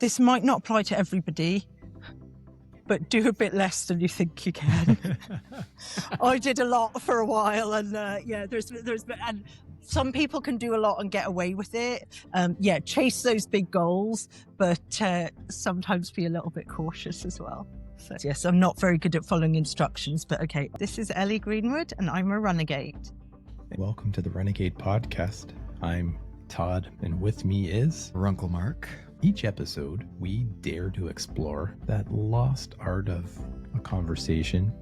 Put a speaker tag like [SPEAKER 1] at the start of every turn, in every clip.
[SPEAKER 1] This might not apply to everybody, but do a bit less than you think you can. I did a lot for a while, and there's and some people can do a lot and get away with it. Chase those big goals, but sometimes be a little bit cautious as well. So, yes, I'm not very good at following instructions, but okay. This is Ellie Greenwood, and I'm a renegade.
[SPEAKER 2] Welcome to the RUNEGADE Podcast. I'm Todd, and with me is
[SPEAKER 3] Uncle Mark.
[SPEAKER 2] Each episode, we dare to explore that lost art of a conversation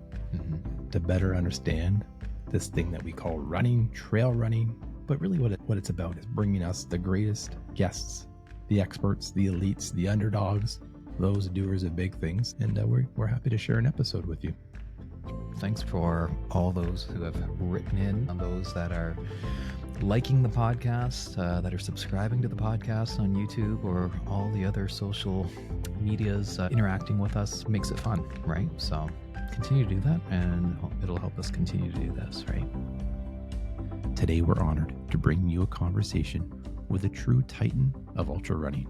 [SPEAKER 2] to better understand this thing that we call running, trail running. But really what it's about is bringing us the greatest guests, the experts, the elites, the underdogs, those doers of big things. And we're happy to share an episode with you.
[SPEAKER 3] Thanks for all those who have written in, and those that are liking the podcast, that are subscribing to the podcast on YouTube or all the other social medias. Interacting with us makes it fun, right? So continue to do that, and it'll help us continue to do this, right?
[SPEAKER 2] Today we're honored to bring you a conversation with a true titan of ultra running,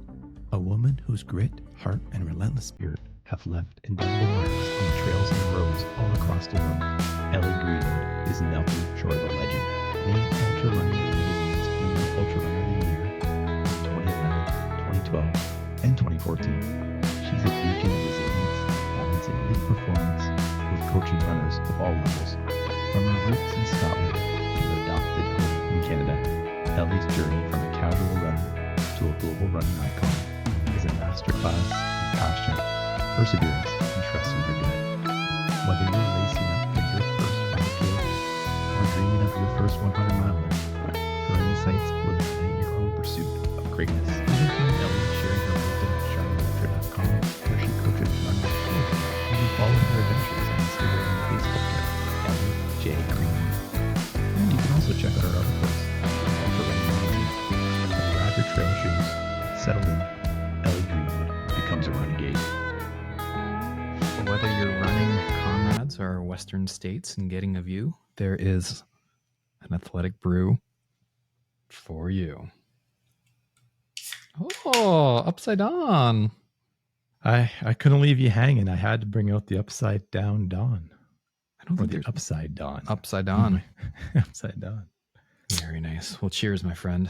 [SPEAKER 2] a woman whose grit, heart, and relentless spirit have left indelible marks on the trails and roads all across the world. Ellie Greenwood is nothing short of a legend. Named Ultra Running Magazine's Female Ultra Runner of the Year in 2011, 2012, and 2014. She's a beacon of resilience, balancing elite performance with coaching runners of all levels. From her roots in Scotland to her adopted home in Canada, Ellie's journey from a casual runner to a global running icon is a masterclass in passion, perseverance, and trust in your gut. Whether you're racing up for your first 5K or dreaming of your first 100-miler, her insights will ignite your own pursuit of greatness. Even from Ellie sharing her wisdom at charlotte.com, where she coaches runners globally, you can follow her adventures on Instagram and Facebook at Ellie J. Greenwood. And you can also check out our articles on Ultra Running Magazine. So grab your trail shoes, settle in. Ellie Greenwood becomes a renegade.
[SPEAKER 3] Whether you're running comrades or Western states and getting a view, there is an athletic brew for you. Oh, upside down.
[SPEAKER 2] I couldn't leave you hanging. I had to bring out the upside down dawn.
[SPEAKER 3] I don't think
[SPEAKER 2] the
[SPEAKER 3] there's
[SPEAKER 2] upside dawn.
[SPEAKER 3] upside down.
[SPEAKER 2] Upside down.
[SPEAKER 3] Very nice. Well, cheers, my friend.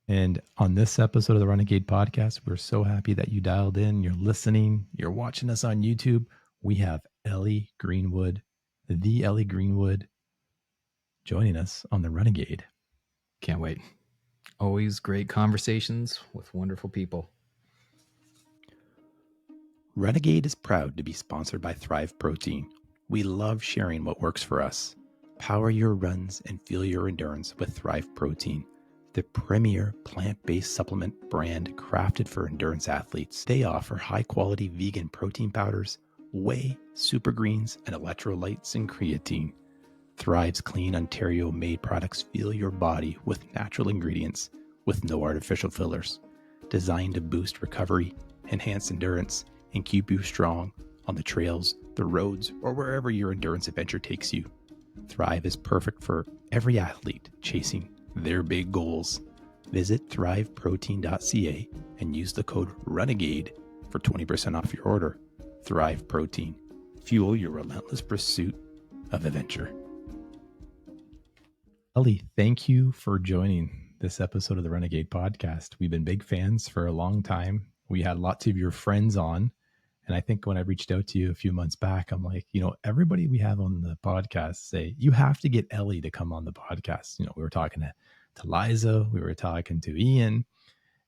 [SPEAKER 2] And on this episode of the RUNEGADE Podcast, we're so happy that you dialed in. You're listening. You're watching us on YouTube. We have Ellie Greenwood, the Ellie Greenwood, joining us on the RUNEGADE.
[SPEAKER 3] Can't wait. Always great conversations with wonderful people.
[SPEAKER 2] RUNEGADE is proud to be sponsored by Thrive Protein. We love sharing what works for us. Power your runs and fuel your endurance with Thrive Protein, the premier plant-based supplement brand crafted for endurance athletes. They offer high-quality vegan protein powders, whey, super greens, and electrolytes and creatine. Thrive's clean Ontario-made products fuel your body with natural ingredients with no artificial fillers, designed to boost recovery, enhance endurance, and keep you strong on the trails, the roads, or wherever your endurance adventure takes you. Thrive is perfect for every athlete chasing their big goals. Visit thriveprotein.ca and use the code RUNEGADE for 20% off your order. Thrive Protein. Fuel your relentless pursuit of adventure. Ellie, thank you for joining this episode of the RUNEGADE Podcast. We've been big fans for a long time. We had lots of your friends on. And I think when I reached out to you a few months back, I'm like, everybody we have on the podcast say, you have to get Ellie to come on the podcast. We were talking to Liza, we were talking to Ian,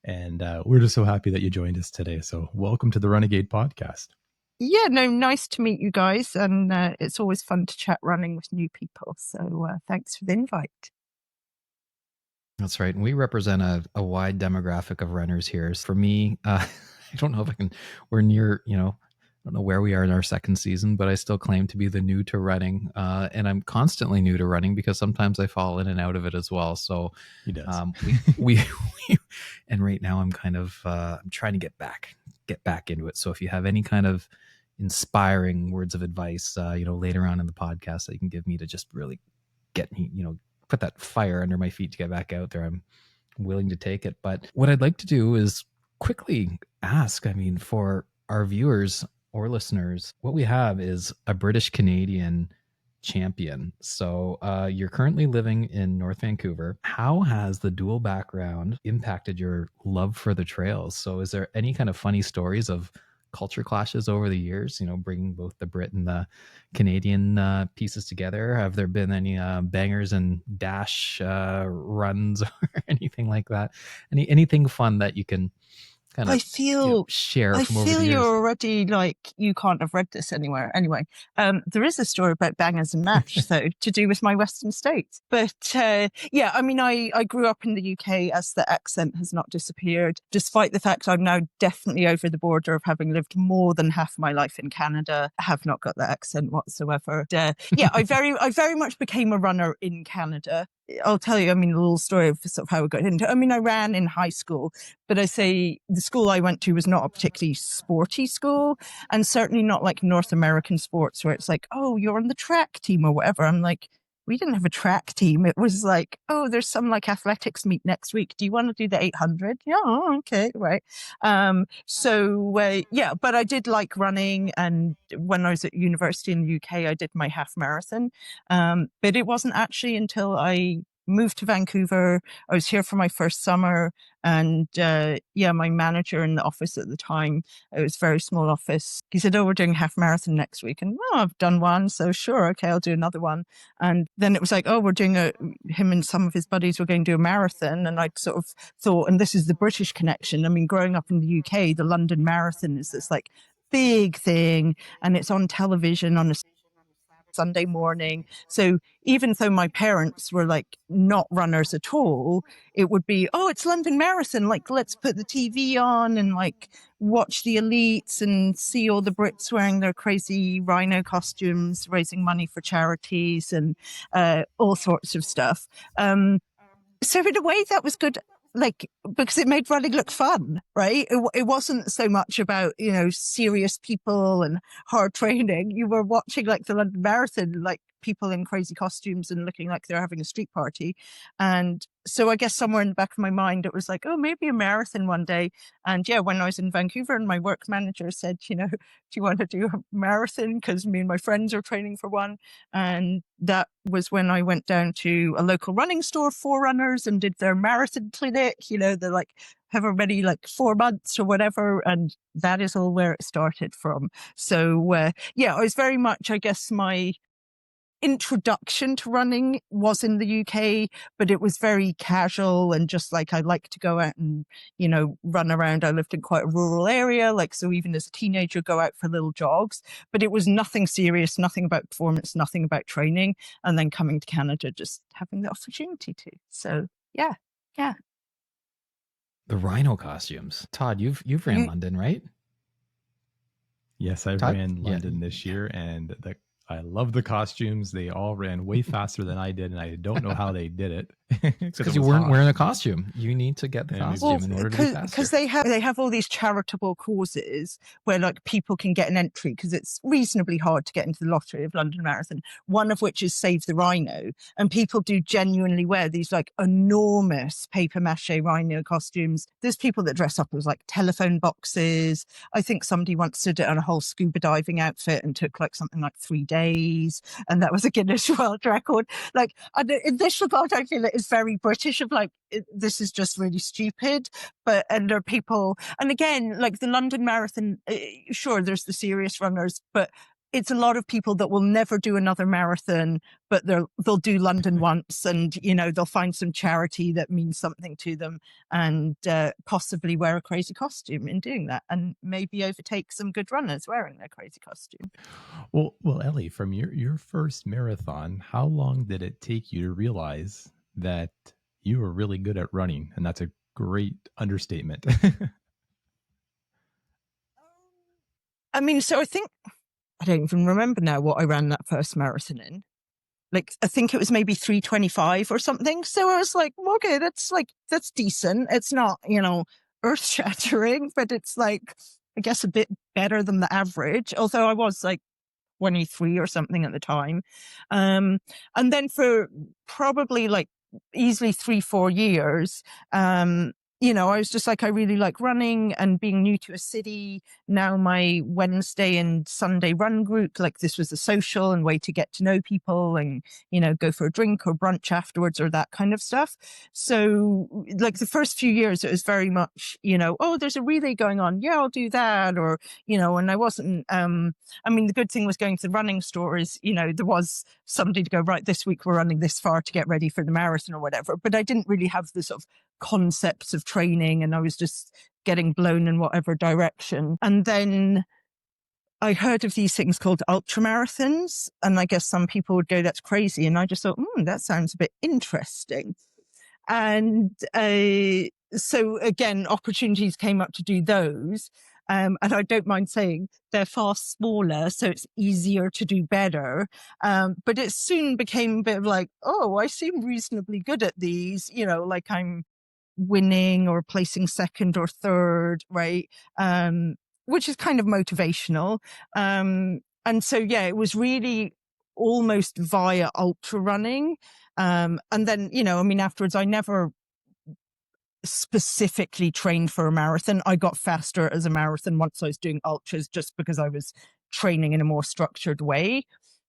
[SPEAKER 2] and we're just so happy that you joined us today. So welcome to the RUNEGADE Podcast.
[SPEAKER 1] Yeah, no, nice to meet you guys. And it's always fun to chat running with new people. So thanks for the invite.
[SPEAKER 3] That's right. And we represent a wide demographic of runners here. For me, I don't know if we're near, I don't know where we are in our second season, but I still claim to be the new to running. And I'm constantly new to running because sometimes I fall in and out of it as well. So
[SPEAKER 2] He does.
[SPEAKER 3] we and right now I'm kind of, I'm trying to get back into it. So if you have any kind of inspiring words of advice, later on in the podcast that you can give me to just really get me, put that fire under my feet to get back out there, I'm willing to take it. But what I'd like to do is quickly ask, I mean, for our viewers or listeners, what we have is a British Canadian champion. So you're currently living in North Vancouver. How has the dual background impacted your love for the trails? So is there any kind of funny stories of culture clashes over the years, you know, bringing both the Brit and the Canadian pieces together? Have there been any bangers and dash runs or anything like that? Anything fun that you can kind
[SPEAKER 1] I
[SPEAKER 3] of
[SPEAKER 1] feel
[SPEAKER 3] share
[SPEAKER 1] I
[SPEAKER 3] from over
[SPEAKER 1] feel
[SPEAKER 3] the
[SPEAKER 1] you're
[SPEAKER 3] years?
[SPEAKER 1] already like, you can't have read this anywhere. Anyway, there is a story about bangers and mash, though, to do with my Western states. But yeah, I mean, I grew up in the UK, as the accent has not disappeared, despite the fact I'm now definitely over the border of having lived more than half my life in Canada. I have not got that accent whatsoever. Yeah, I very much became a runner in Canada. I'll tell you, I mean, a little story of sort of how I got into it. I mean, I ran in high school, but I say the school I went to was not a particularly sporty school, and certainly not like North American sports where it's like, oh, you're on the track team or whatever. I'm like, we didn't have a track team. It was like, oh, there's some like athletics meet next week. Do you want to do the 800? Yeah, oh, okay, right. Yeah, but I did like running, and when I was at university in the UK, I did my half marathon. But it wasn't actually until I moved to Vancouver. I was here for my first summer, and yeah, my manager in the office at the time, it was a very small office, he said, oh, we're doing a half marathon next week. And oh, I've done one, so sure, okay, I'll do another one. And then it was like, oh, we're doing him and some of his buddies were going to do a marathon. And I sort of thought, and this is the British connection. I mean, growing up in the UK, the London Marathon is this like big thing, and it's on television on a Sunday morning. So even though my parents were like not runners at all, it would be, oh, it's London Marathon. Like, let's put the TV on and like watch the elites and see all the Brits wearing their crazy rhino costumes, raising money for charities and all sorts of stuff. So in a way that was good, like, because it made running look fun, right? It wasn't so much about, you know, serious people and hard training. You were watching like the London Marathon, like people in crazy costumes and looking like they're having a street party. And so I guess somewhere in the back of my mind, it was like, oh, maybe a marathon one day. And yeah, when I was in Vancouver and my work manager said, you know, do you want to do a marathon? Because me and my friends are training for one. And that was when I went down to a local running store, Forerunners, and did their marathon clinic, you know, the like however many, like 4 months or whatever. And that is all where it started from. So yeah, I was very much, I guess, my introduction to running was in the UK, but it was very casual and just like I like to go out and, you know, run around. I lived in quite a rural area, like, so even as a teenager, go out for little jogs, but it was nothing serious, nothing about performance, nothing about training. And then coming to Canada, just having the opportunity to. So yeah.
[SPEAKER 3] The rhino costumes. Todd, you've ran London, right?
[SPEAKER 2] Yes, I
[SPEAKER 3] Todd?
[SPEAKER 2] ran London this year, and I love the costumes. They all ran way faster than I did, and I don't know how they did it.
[SPEAKER 3] Because you weren't wearing a costume. You need to get the costume in order to be faster.
[SPEAKER 1] Because they have all these charitable causes where like people can get an entry, because it's reasonably hard to get into the lottery of London Marathon. One of which is Save the Rhino, and people do genuinely wear these like enormous paper mache rhino costumes. There's people that dress up as like telephone boxes. I think somebody once did it on a whole scuba diving outfit and took like something like 3 days, and that was a Guinness World Record. Like, in this regard, I feel it is very British of like, this is just really stupid. But, and there are people, and again, like the London Marathon, sure, there's the serious runners, but it's a lot of people that will never do another marathon, but they'll do London once, and, you know, they'll find some charity that means something to them, and possibly wear a crazy costume in doing that, and maybe overtake some good runners wearing their crazy costume.
[SPEAKER 2] Well, Ellie, from your first marathon, how long did it take you to realize that you were really good at running? And that's a great understatement.
[SPEAKER 1] I mean, so I think, I don't even remember now what I ran that first marathon in. Like, I think it was maybe 3:25 or something. So I was like, okay, that's decent. It's not, you know, earth shattering, but it's like, I guess a bit better than the average. Although I was like 23 or something at the time. And then for probably like easily 3-4 years, I was just like, I really like running and being new to a city. Now my Wednesday and Sunday run group, like this was a social and way to get to know people and, go for a drink or brunch afterwards or that kind of stuff. So like the first few years, it was very much, oh, there's a relay going on. Yeah, I'll do that. Or, and I wasn't, the good thing was going to the running store is, there was somebody to go, right, this week we're running this far to get ready for the marathon or whatever. But I didn't really have the sort of concepts of training, and I was just getting blown in whatever direction. And then I heard of these things called ultramarathons, and I guess some people would go, that's crazy. And I just thought, that sounds a bit interesting. And so again, opportunities came up to do those. And I don't mind saying they're far smaller, so it's easier to do better. But it soon became a bit of like, oh, I seem reasonably good at these, like I'm winning or placing second or third, right? Which is kind of motivational. And so, it was really almost via ultra running. And then, afterwards, I never specifically trained for a marathon. I got faster as a marathon once I was doing ultras, just because I was training in a more structured way.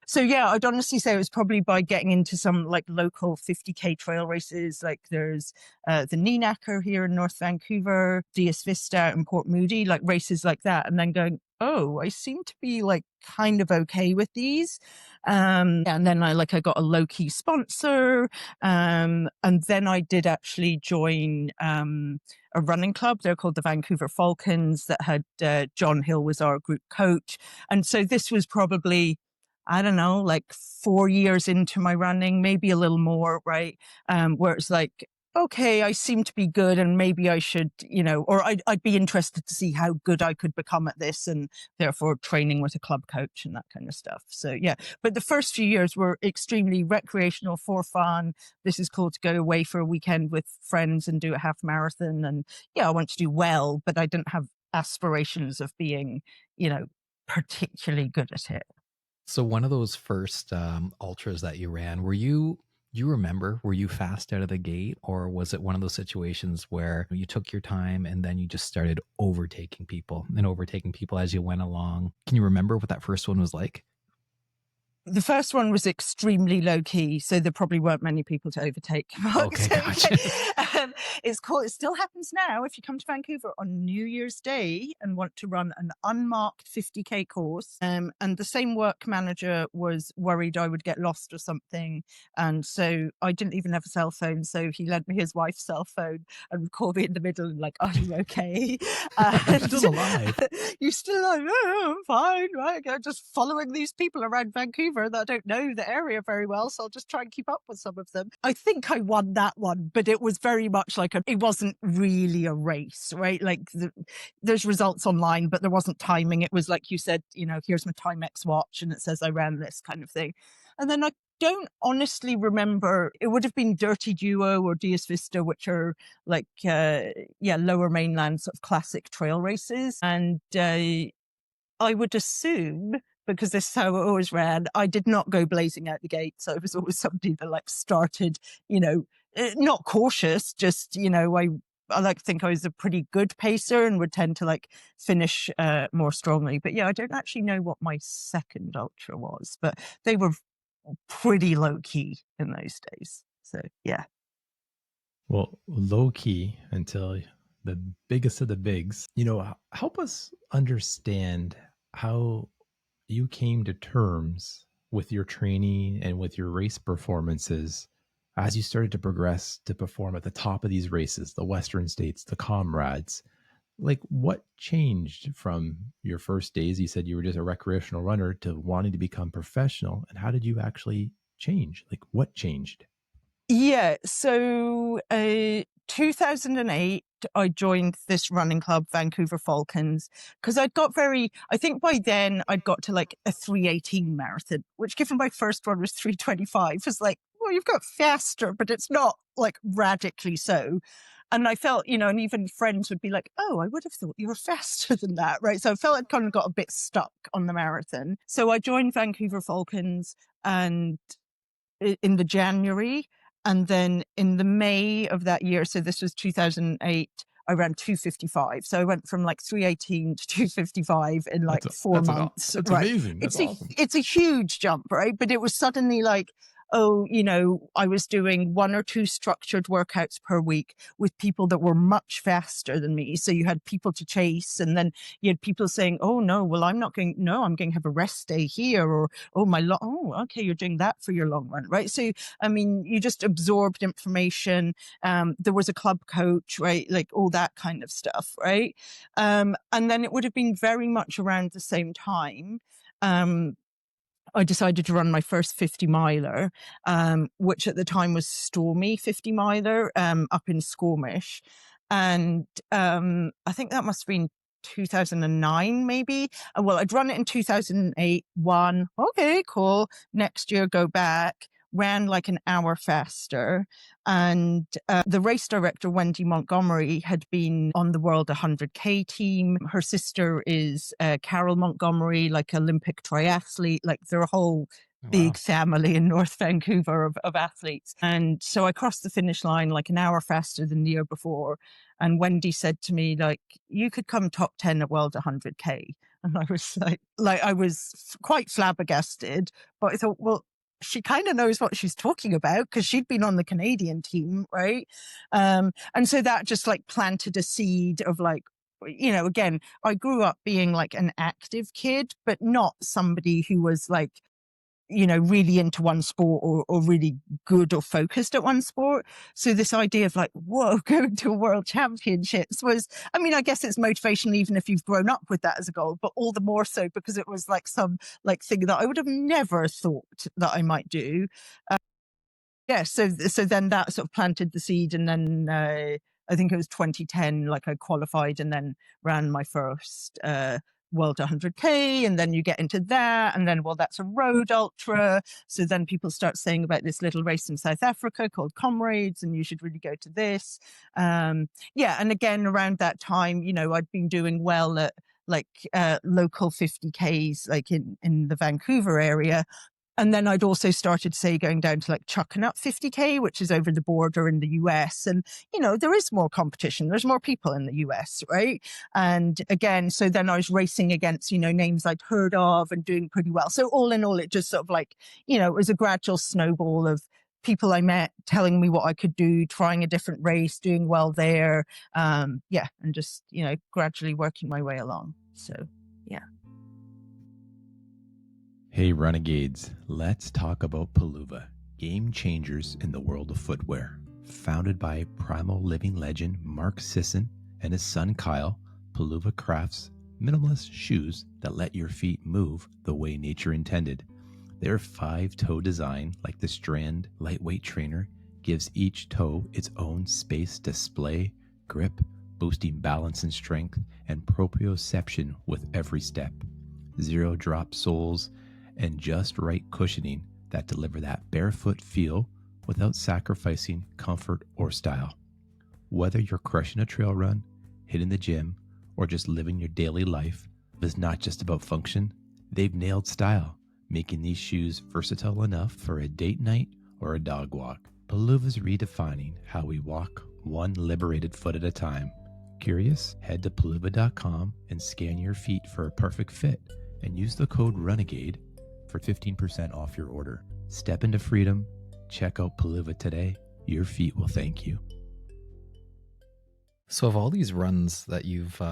[SPEAKER 1] So I'd honestly say it was probably by getting into some like local 50k trail races. Like there's the Neenacker here in North Vancouver, Dias Vista and Port Moody, like races like that. And then going, oh, I seem to be like kind of okay with these. And then I got a low-key sponsor. And then I did actually join a running club. They're called the Vancouver Falcons, that had John Hill was our group coach. And so this was probably, I don't know, like 4 years into my running, maybe a little more, right? Where it's like, okay, I seem to be good and maybe I should, or I'd be interested to see how good I could become at this, and therefore training with a club coach and that kind of stuff. So but the first few years were extremely recreational, for fun. This is cool to go away for a weekend with friends and do a half marathon. And I want to do well, but I didn't have aspirations of being, particularly good at it.
[SPEAKER 3] So one of those first ultras that you ran, were you fast out of the gate, or was it one of those situations where you took your time and then you just started overtaking people as you went along? Can you remember what that first one was like?
[SPEAKER 1] The first one was extremely low key, so there probably weren't many people to overtake.
[SPEAKER 3] Okay, gotcha.
[SPEAKER 1] It's cool. It still happens now. If you come to Vancouver on New Year's Day and want to run an unmarked 50k course, and the same work manager was worried I would get lost or something, and so I didn't even have a cell phone, so he lent me his wife's cell phone and would call me in the middle and like, are you okay?
[SPEAKER 3] I'm still alive.
[SPEAKER 1] You still alive? Oh, I'm fine, right? I'm just following these people around Vancouver that I don't know the area very well, so I'll just try and keep up with some of them. I think I won that one, but it was very much like it wasn't really a race, right? Like there's results online, but there wasn't timing. It was like you said, here's my Timex watch and it says I ran this kind of thing. And then I don't honestly remember. It would have been Dirty Duo or Dias Vista, which are like lower mainland sort of classic trail races. And I would assume, because this is how I always ran, I did not go blazing out the gate. So it was always somebody that like started, not cautious, just, I like to think I was a pretty good pacer and would tend to like finish more strongly. But I don't actually know what my second ultra was, but they were pretty low key in those days. So
[SPEAKER 2] Well, low key until the biggest of the bigs. Help us understand how you came to terms with your training and with your race performances as you started to progress to perform at the top of these races, the Western States, the Comrades. Like, what changed from your first days? You said you were just a recreational runner to wanting to become professional. And how did you actually change? Like, what changed?
[SPEAKER 1] So 2008, I joined this running club, Vancouver Falcons, because I think by then I'd got to like a 3:18 marathon, which given my first one was 3:25, was like, well, you've got faster, but it's not like radically so. And I felt, and even friends would be like, oh, I would have thought you were faster than that, right? So I felt I'd kind of got a bit stuck on the marathon. So I joined Vancouver Falcons and in the January. And then in the May of that year, so this was 2008, I ran 255. So I went from like 318 to 255 in like 4 months.
[SPEAKER 2] That's
[SPEAKER 1] right.
[SPEAKER 2] amazing. That's awesome.
[SPEAKER 1] It's a huge jump, right? But it was suddenly like, oh, you know, I was doing 1 or 2 structured workouts per week with people that were much faster than me. So you had people to chase, and then you had people saying, oh no, well, I'm going to have a rest day here, or, okay, you're doing that for your long run, right? So, I mean, you just absorbed information. There was a club coach, right? Like all that kind of stuff, right? And then it would have been very much around the same time. I decided to run my first 50 miler, which at the time was Stormy 50 miler, up in Squamish. And I think that must have been 2009, maybe. Well, I'd run it in 2008, won. Okay, cool. Next year, go back. Ran like an hour faster. And the race director, Wendy Montgomery, had been on the World 100K team. Her sister is Carol Montgomery, like Olympic triathlete. Like they're a whole big family in North Vancouver of athletes. And so I crossed the finish line like an hour faster than the year before. And Wendy said to me, like, you could come top 10 at World 100K. And I was like I was quite flabbergasted, but I thought, well, she kind of knows what she's talking about because she'd been on the Canadian team, right? And so that just like planted a seed of like, you know, again, I grew up being like an active kid, but not somebody who was like, you know, really into one sport or really good or focused at one sport. So this idea of like, whoa, going to a world championships was, I mean, I guess it's motivational even if you've grown up with that as a goal, but all the more so because it was like some like thing that I would have never thought that I might do. So then that sort of planted the seed, and then I think it was 2010, like I qualified and then ran my first World 100K, and then you get into that, and then, well, that's a road ultra. So then people start saying about this little race in South Africa called Comrades, and you should really go to this. And again, around that time, you know, I'd been doing well at like local 50Ks, like in the Vancouver area. And then I'd also started, say, going down to like Chuckanuck 50K, which is over the border in the US. And, you know, there is more competition. There's more people in the US, right? And again, so then I was racing against, you know, names I'd heard of and doing pretty well. So all in all, it just sort of like, you know, it was a gradual snowball of people I met telling me what I could do, trying a different race, doing well there. And just, you know, gradually working my way along. So, yeah.
[SPEAKER 2] Hey, Renegades, let's talk about Palooza, game changers in the world of footwear. Founded by primal living legend Mark Sisson and his son Kyle, Palooza crafts minimalist shoes that let your feet move the way nature intended. Their 5-toe design, like the Strand lightweight trainer, gives each toe its own space display, grip, boosting balance and strength, and proprioception with every step. 0 drop soles, and just right cushioning that deliver that barefoot feel without sacrificing comfort or style. Whether you're crushing a trail run, hitting the gym, or just living your daily life, it's not just about function. They've nailed style, making these shoes versatile enough for a date night or a dog walk. Palooza's redefining how we walk one liberated foot at a time. Curious? Head to palooza.com and scan your feet for a perfect fit and use the code RUNEGADE for 15% off your order. Step into freedom. Check out Palooza today. Your feet will thank you.
[SPEAKER 3] So of all these runs that you've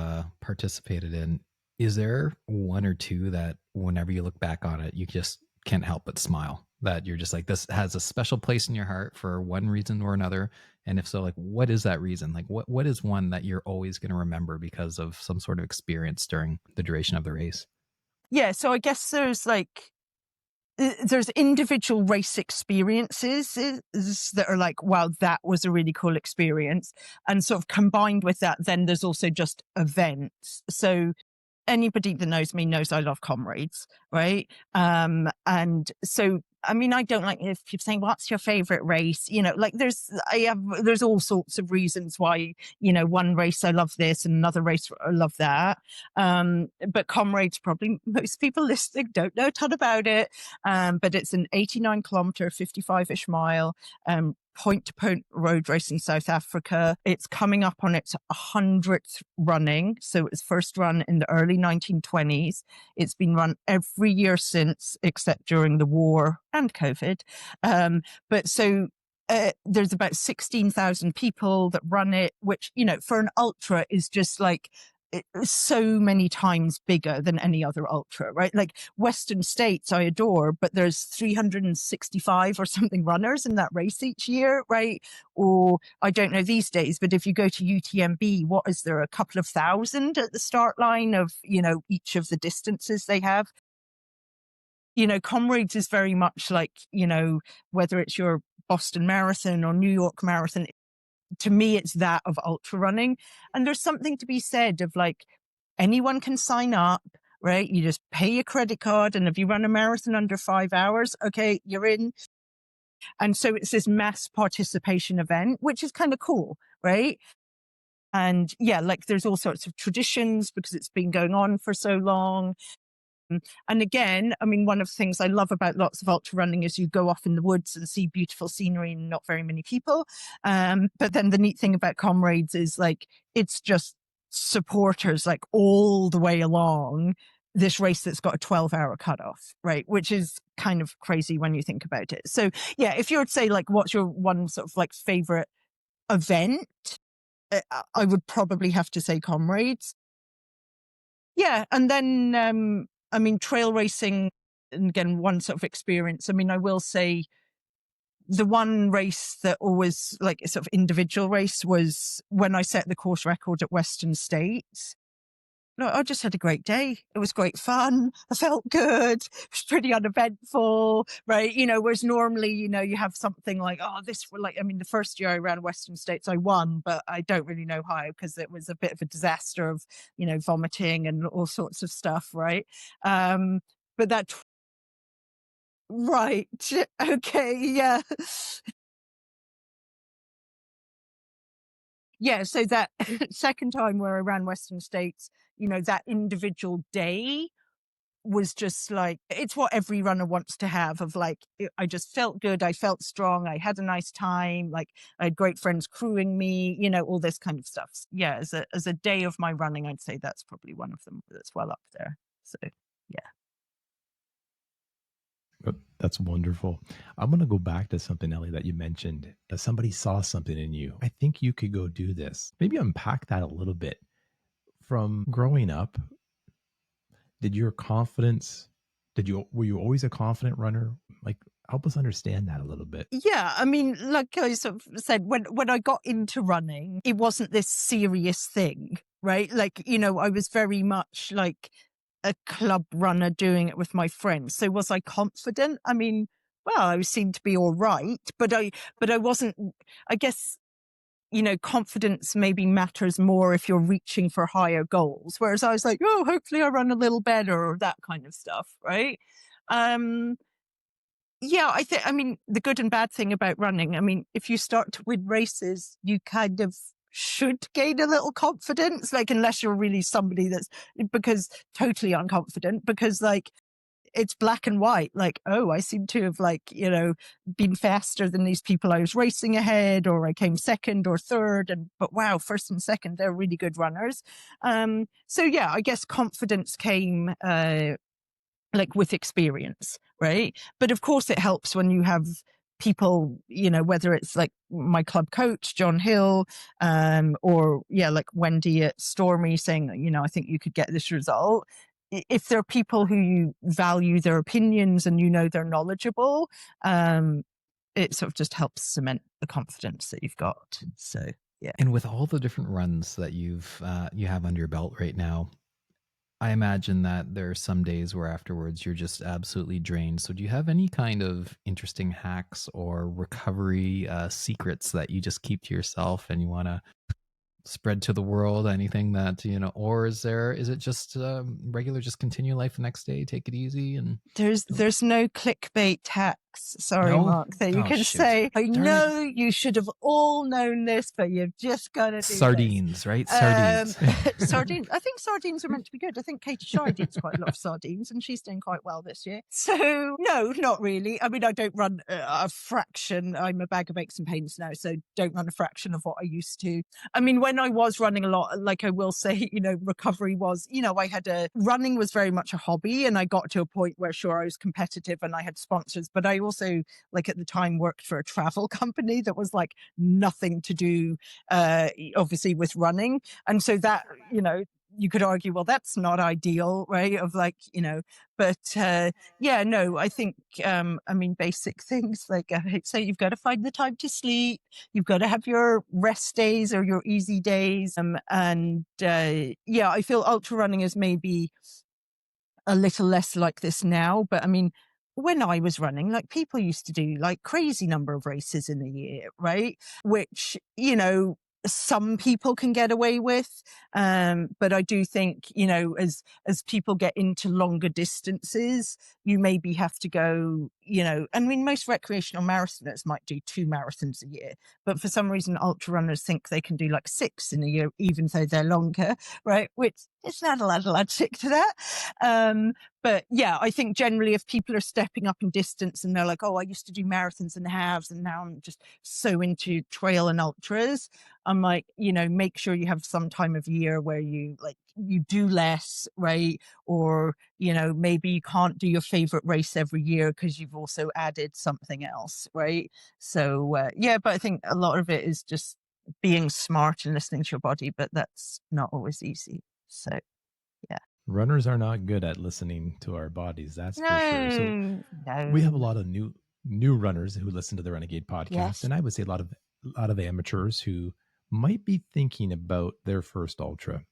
[SPEAKER 3] participated in, is there one or two that whenever you look back on it, you just can't help but smile? That you're just like, this has a special place in your heart for one reason or another? And if so, like, what is that reason? Like, what is one that you're always going to remember because of some sort of experience during the duration of the race?
[SPEAKER 1] Yeah, so I guess there's individual race experiences that are like, wow, that was a really cool experience. And sort of combined with that, then there's also just events. So anybody that knows me knows I love Comrades, right? And so, I mean, I don't like if people saying, what's your favorite race? You know, like there's all sorts of reasons why, you know, one race I love this and another race I love that. But Comrades, probably most people listening don't know a ton about it. But it's an 89 kilometer, 55-ish mile, point-to-point road race in South Africa. It's coming up on its 100th running. So it was first run in the early 1920s. It's been run every year since, except during the war and COVID. There's about 16,000 people that run it, which, for an ultra is just like so many times bigger than any other ultra, right? Like Western States I adore, but there's 365 or something runners in that race each year, right? Or I don't know these days, but if you go to UTMB, what is there, a couple of thousand at the start line of, each of the distances they have? Comrades is very much like, whether it's your Boston Marathon or New York Marathon, to me, it's that of ultra running. And there's something to be said of like, anyone can sign up, right? You just pay your credit card. And if you run a marathon under 5 hours, okay, you're in. And so it's this mass participation event, which is kind of cool, right? And yeah, like there's all sorts of traditions because it's been going on for so long. And again, I mean, one of the things I love about lots of ultra running is you go off in the woods and see beautiful scenery and not very many people. But then the neat thing about Comrades is like, it's just supporters like all the way along this race that's got a 12-hour cutoff, right? Which is kind of crazy when you think about it. So yeah, if you were to say like, what's your one sort of like favorite event? I would probably have to say Comrades. Yeah. And then, trail racing, and again, one sort of experience. I mean, I will say the one race that always like a sort of individual race was when I set the course record at Western States. No, I just had a great day. It was great fun. I felt good. It was pretty uneventful, right? Whereas normally, you have something like, the first year I ran Western States, I won, but I don't really know how because it was a bit of a disaster of, vomiting and all sorts of stuff, right? But that, right. Okay. Yeah. Yeah. So that second time where I ran Western States, that individual day was just like, it's what every runner wants to have of like, I just felt good. I felt strong. I had a nice time. Like I had great friends crewing me, all this kind of stuff. Yeah. As a day of my running, I'd say that's probably one of them that's well up there. So yeah.
[SPEAKER 2] That's wonderful. I'm going to go back to something, Ellie, that you mentioned. That somebody saw something in you. I think you could go do this. Maybe unpack that a little bit. From growing up, did your confidence, were you always a confident runner? Like, help us understand that a little bit.
[SPEAKER 1] Yeah, I mean, like I sort of said, when I got into running, it wasn't this serious thing, right? Like, I was very much like a club runner doing it with my friends. So was I confident? I mean, well, I seemed to be all right, but I wasn't, I guess, confidence maybe matters more if you're reaching for higher goals. Whereas I was like, oh, hopefully I run a little better or that kind of stuff, right? Yeah, the good and bad thing about running, if you start to win races, you kind of should gain a little confidence, like unless you're really somebody because totally unconfident, because like it's black and white, like, oh, I seem to have been faster than these people I was racing ahead, or I came second or third, but wow, first and second, they're really good runners. So yeah, I guess confidence came with experience, right? But of course it helps when you have people, whether it's like my club coach, John Hill, or like Wendy at Stormy saying, I think you could get this result. If there are people who you value their opinions and they're knowledgeable, it sort of just helps cement the confidence that you've got. So yeah.
[SPEAKER 3] And with all the different runs that you have under your belt right now, I imagine that there are some days where afterwards you're just absolutely drained. So do you have any kind of interesting hacks or recovery secrets that you just keep to yourself and you want to spread to the world? Anything that, or is it just regular, just continue life the next day, take it easy? And
[SPEAKER 1] there's no clickbait facts. Sorry,
[SPEAKER 3] No?
[SPEAKER 1] Mark, that you
[SPEAKER 3] Oh,
[SPEAKER 1] can
[SPEAKER 3] shoot.
[SPEAKER 1] say, I
[SPEAKER 3] Darn
[SPEAKER 1] know you should have all known this, but you've just got to do
[SPEAKER 3] Sardines, right?
[SPEAKER 1] this.
[SPEAKER 3] Sardines.
[SPEAKER 1] Sardines. I think sardines are meant to be good. I think Katie Shide eats quite a lot of sardines, and she's doing quite well this year. So, no, not really. I mean, I don't run a fraction. I'm a bag of aches and pains now, so don't run a fraction of what I used to. I mean, when I was running a lot, like I will say, recovery was, running was very much a hobby, and I got to a point where, sure, I was competitive and I had sponsors, but I also, like at the time, worked for a travel company that was like nothing to do, obviously, with running. And so that, you could argue, well, that's not ideal, right? Of like, but I think, basic things like I say, you've got to find the time to sleep. You've got to have your rest days or your easy days. I feel ultra running is maybe a little less like this now, but I mean, when I was running, like people used to do like crazy number of races in a year, right? Which, some people can get away with. But I do think, as people get into longer distances, you maybe have to go, most recreational marathoners might do 2 marathons a year, but for some reason, ultra runners think they can do like 6 in a year, even though they're longer, right? Which it's not a lot of logic to that. But yeah, I think generally if people are stepping up in distance and they're like, oh, I used to do marathons and halves and now I'm just so into trail and ultras, I'm like, make sure you have some time of year where you do less, right? Or, maybe you can't do your favorite race every year because you've also added something else, right? So, but I think a lot of it is just being smart and listening to your body, but that's not always easy. So, yeah.
[SPEAKER 2] Runners are not good at listening to our bodies, that's for sure. So we have a lot of new runners who listen to the Renegade podcast,
[SPEAKER 1] Yes.
[SPEAKER 2] and I would say a lot of amateurs who might be thinking about their first ultra.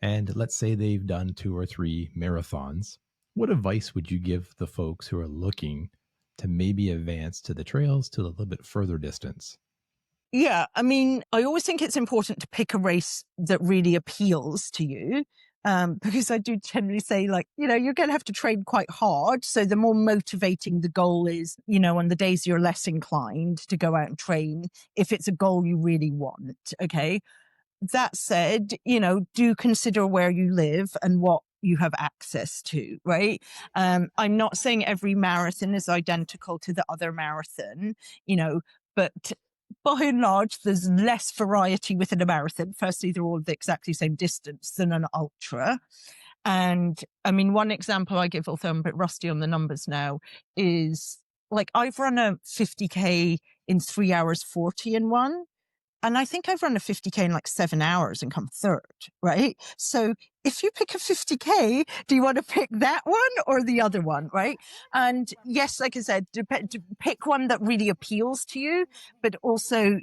[SPEAKER 2] And let's say they've done 2 or 3 marathons. What advice would you give the folks who are looking to maybe advance to the trails to a little bit further distance?
[SPEAKER 1] Yeah, I mean, I always think it's important to pick a race that really appeals to you. Because I do generally say, like, you're going to have to train quite hard. So the more motivating the goal is, on the days you're less inclined to go out and train, if it's a goal you really want. Okay. That said, do consider where you live and what you have access to, right? I'm not saying every marathon is identical to the other marathon, but by and large, there's less variety within a marathon. Firstly, they're all the exactly same distance than an ultra. And I mean, one example I give, although I'm a bit rusty on the numbers now, is like I've run a 50K in 3 hours 40 in one. And I think I've run a 50K in like 7 hours and come third, right? So if you pick a 50K, do you want to pick that one or the other one, right? And yes, like I said, pick one that really appeals to you, but also,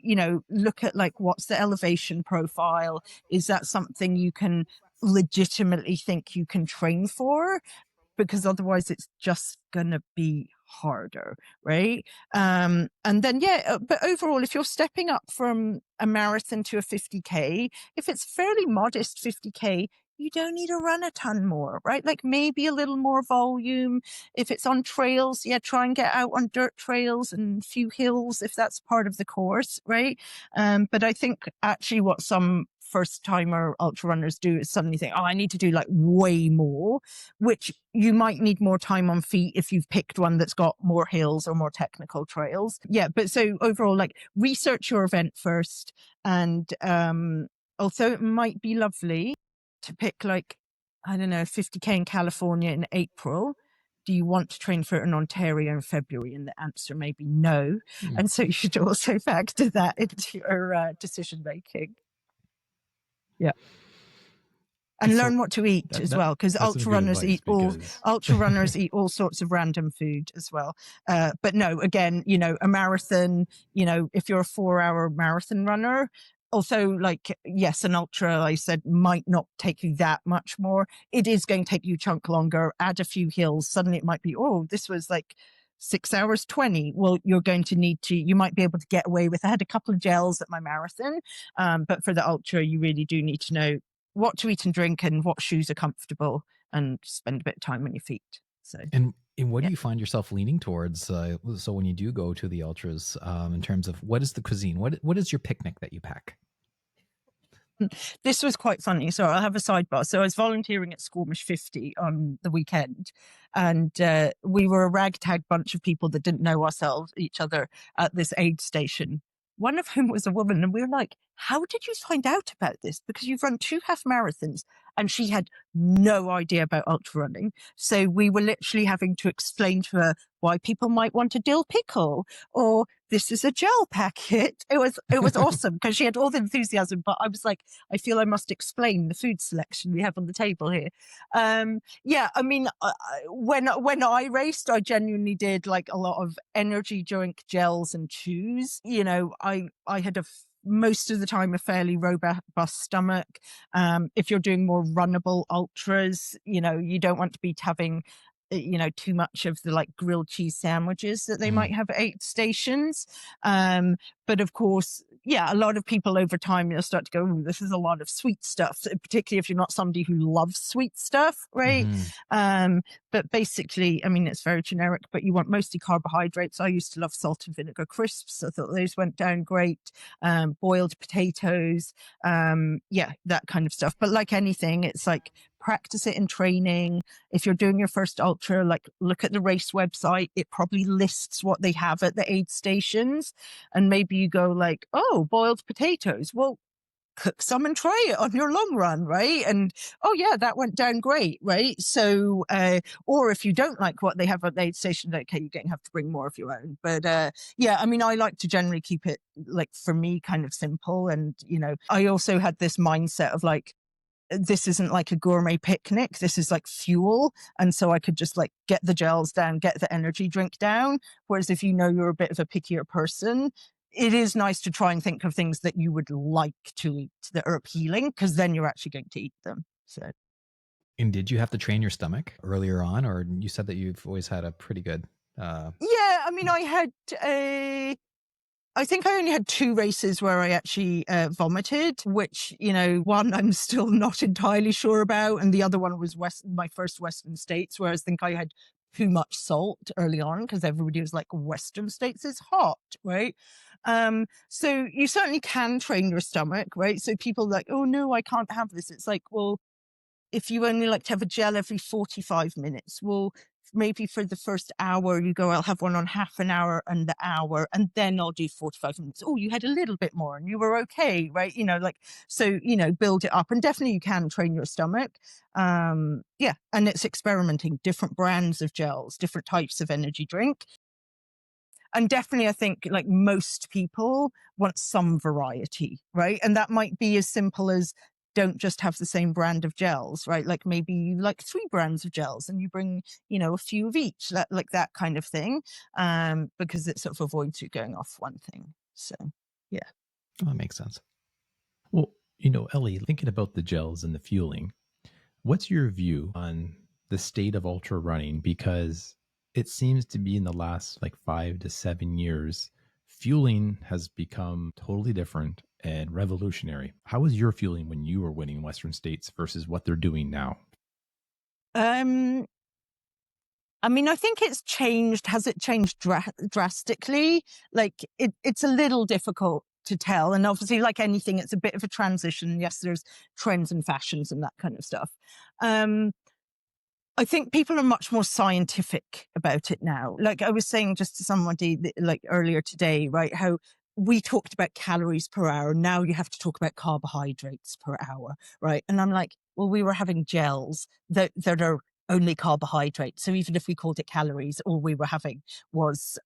[SPEAKER 1] look at like what's the elevation profile? Is that something you can legitimately think you can train for? Because otherwise it's just going to be harder, right? And then, but overall, if you're stepping up from a marathon to a 50K, if it's fairly modest 50K, you don't need to run a ton more, right? Like maybe a little more volume. If it's on trails, try and get out on dirt trails and a few hills if that's part of the course, right? But I think actually what some first-timer ultra runners do is suddenly think, oh, I need to do like way more, which you might need more time on feet if you've picked one that's got more hills or more technical trails. Yeah, but so overall, like research your event first. And although it might be lovely to pick like, I don't know, 50K in California in April, do you want to train for it in Ontario in February? And the answer may be no. And so you should also factor that into your decision making. Yeah. And
[SPEAKER 2] So
[SPEAKER 1] learn what to eat as well, because ultra runners eat all sorts of random food as well. But no, again, a marathon, if you're a 4-hour marathon runner, also like, yes, an ultra, I said, might not take you that much more. It is going to take you a chunk longer, add a few hills. Suddenly it might be, oh, this was like 6 hours 20. Well, you're going to need to, you might be able to get away with, I had a couple of gels at my marathon. But for the ultra, you really do need to know what to eat and drink and what shoes are comfortable and spend a bit of time on your feet. So,
[SPEAKER 3] and And what do you find yourself leaning towards? So when you do go to the ultras, in terms of what is the cuisine? What is your picnic that you pack?
[SPEAKER 1] This was quite funny. So I'll have a sidebar. So I was volunteering at Squamish 50 on the weekend, and we were a ragtag bunch of people that didn't know each other at this aid station. One of whom was a woman, and we were like, how did you find out about this? Because you've run 2 half marathons. And she had no idea about ultra running. So we were literally having to explain to her why people might want a dill pickle, or this is a gel packet. It was awesome because she had all the enthusiasm, but I was like, I feel I must explain the food selection we have on the table here. Yeah, I mean, when I raced, I genuinely did like a lot of energy drink, gels and chews. You know, I had most of the time a fairly robust stomach. If you're doing more runnable ultras, you know, you don't want to be having, you know, too much of the like grilled cheese sandwiches that they might have at aid stations. But of course, yeah, a lot of people over time, you'll start to go, ooh, this is a lot of sweet stuff, particularly if you're not somebody who loves sweet stuff, right? But basically, I mean, it's very generic, but you want mostly carbohydrates. I used to love salt and vinegar crisps. I thought those went down great. Boiled potatoes, yeah, that kind of stuff. But like anything, it's like practice it in training. If you're doing your first ultra, like look at the race website. It probably lists what they have at the aid stations. And maybe you go like, oh, boiled potatoes. Well, cook some and try it on your long run, right? And oh yeah, that went down great, right? So, or if you don't like what they have at the aid station, okay, you're going to have to bring more of your own. But yeah, I mean, I like to generally keep it like for me kind of simple. And, you know, I also had this mindset of like, this isn't like a gourmet picnic. This is like fuel. And so I could just like get the gels down, get the energy drink down. Whereas if you know you're a bit of a pickier person, it is nice to try and think of things that you would like to eat that are appealing, because then you're actually going to eat them. So.
[SPEAKER 3] And did you have to train your stomach earlier on, or you said that you've always had a pretty good?
[SPEAKER 1] Yeah, I mean, I think I only had 2 races where I actually vomited, which, you know, one I'm still not entirely sure about. And the other one was my first Western States, where I think I had too much salt early on because everybody was like, Western States is hot, right? So you certainly can train your stomach, right? So people like, oh no, I can't have this. It's like, well, if you only like to have a gel every 45 minutes, well, maybe for the first hour you go, I'll have one on half an hour and the hour, and then I'll do 45 minutes. Oh, you had a little bit more and you were okay, right? You know, like, so, you know, build it up, and definitely you can train your stomach. Yeah. And it's experimenting different brands of gels, different types of energy drink. And definitely, I think like most people want some variety, right? And that might be as simple as don't just have the same brand of gels, right? Like maybe you like 3 brands of gels and you bring, you know, a few of each, like that kind of thing, because it sort of avoids you going off one thing. So, yeah.
[SPEAKER 3] Oh, that makes sense.
[SPEAKER 2] Well, you know, Ellie, thinking about the gels and the fueling, what's your view on the state of ultra running? Because it seems to be in the last like 5 to 7 years, fueling has become totally different and revolutionary. How was your fueling when you were winning Western States versus what they're doing now?
[SPEAKER 1] I mean, I think it's changed. Has it changed drastically? Like it's a little difficult to tell. And obviously, like anything, it's a bit of a transition. Yes, there's trends and fashions and that kind of stuff. I think people are much more scientific about it now. Like I was saying just to somebody like earlier today, right? How we talked about calories per hour. Now you have to talk about carbohydrates per hour, right? And I'm like, well, we were having gels that are only carbohydrates. So even if we called it calories, all we were having was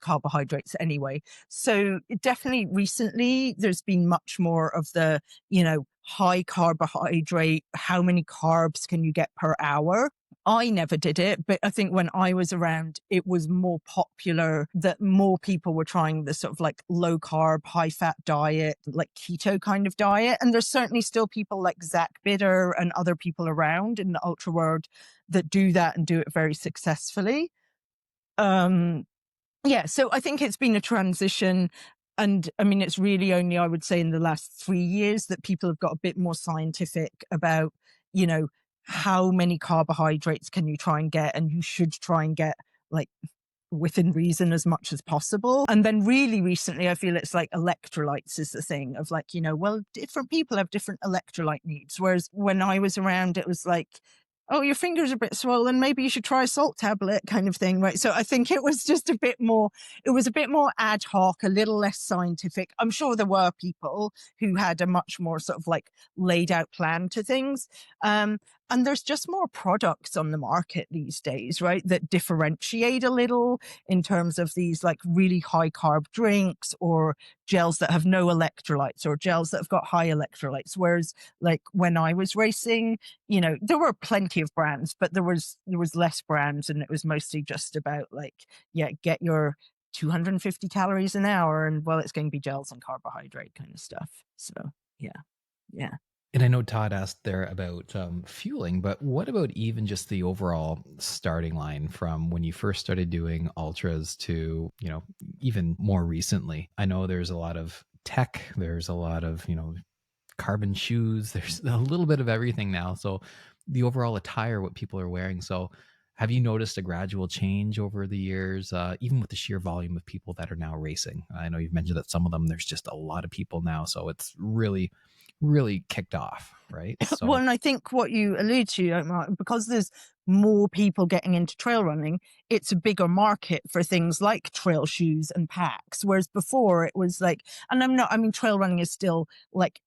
[SPEAKER 1] carbohydrates anyway. So definitely recently there's been much more of the, you know, high carbohydrate, how many carbs can you get per hour? I never did it, but I think when I was around, it was more popular that more people were trying the sort of like low carb, high fat diet, like keto kind of diet. And there's certainly still people like Zach Bitter and other people around in the ultra world that do that and do it very successfully. Yeah, so I think it's been a transition. And I mean, it's really only, I would say, in the last 3 years that people have got a bit more scientific about, you know, how many carbohydrates can you try and get, and you should try and get like within reason as much as possible. And then really recently I feel it's like electrolytes is the thing of like, well, different people have different electrolyte needs, whereas when I was around it was like, oh, your finger's a bit swollen, maybe you should try a salt tablet kind of thing, right? So I think it was just a bit more ad hoc, a little less scientific. I'm sure there were people who had a much more sort of like laid out plan to things. And there's just more products on the market these days, right, that differentiate a little in terms of these like really high carb drinks or gels that have no electrolytes or gels that have got high electrolytes. Whereas like when I was racing, there were plenty of brands, but there was less brands, and it was mostly just about like, get your 250 calories an hour, and well, it's going to be gels and carbohydrate kind of stuff. So yeah.
[SPEAKER 3] And I know Todd asked there about fueling, but what about even just the overall starting line from when you first started doing ultras to, even more recently? I know there's a lot of tech, there's a lot of, carbon shoes, there's a little bit of everything now. So the overall attire, what people are wearing. So have you noticed a gradual change over the years, even with the sheer volume of people that are now racing? I know you've mentioned that some of them, there's just a lot of people now. So it's really kicked off, right? So,
[SPEAKER 1] well, and I think what you allude to, Mark, because there's more people getting into trail running, it's a bigger market for things like trail shoes and packs. Whereas before it was like, and trail running is still like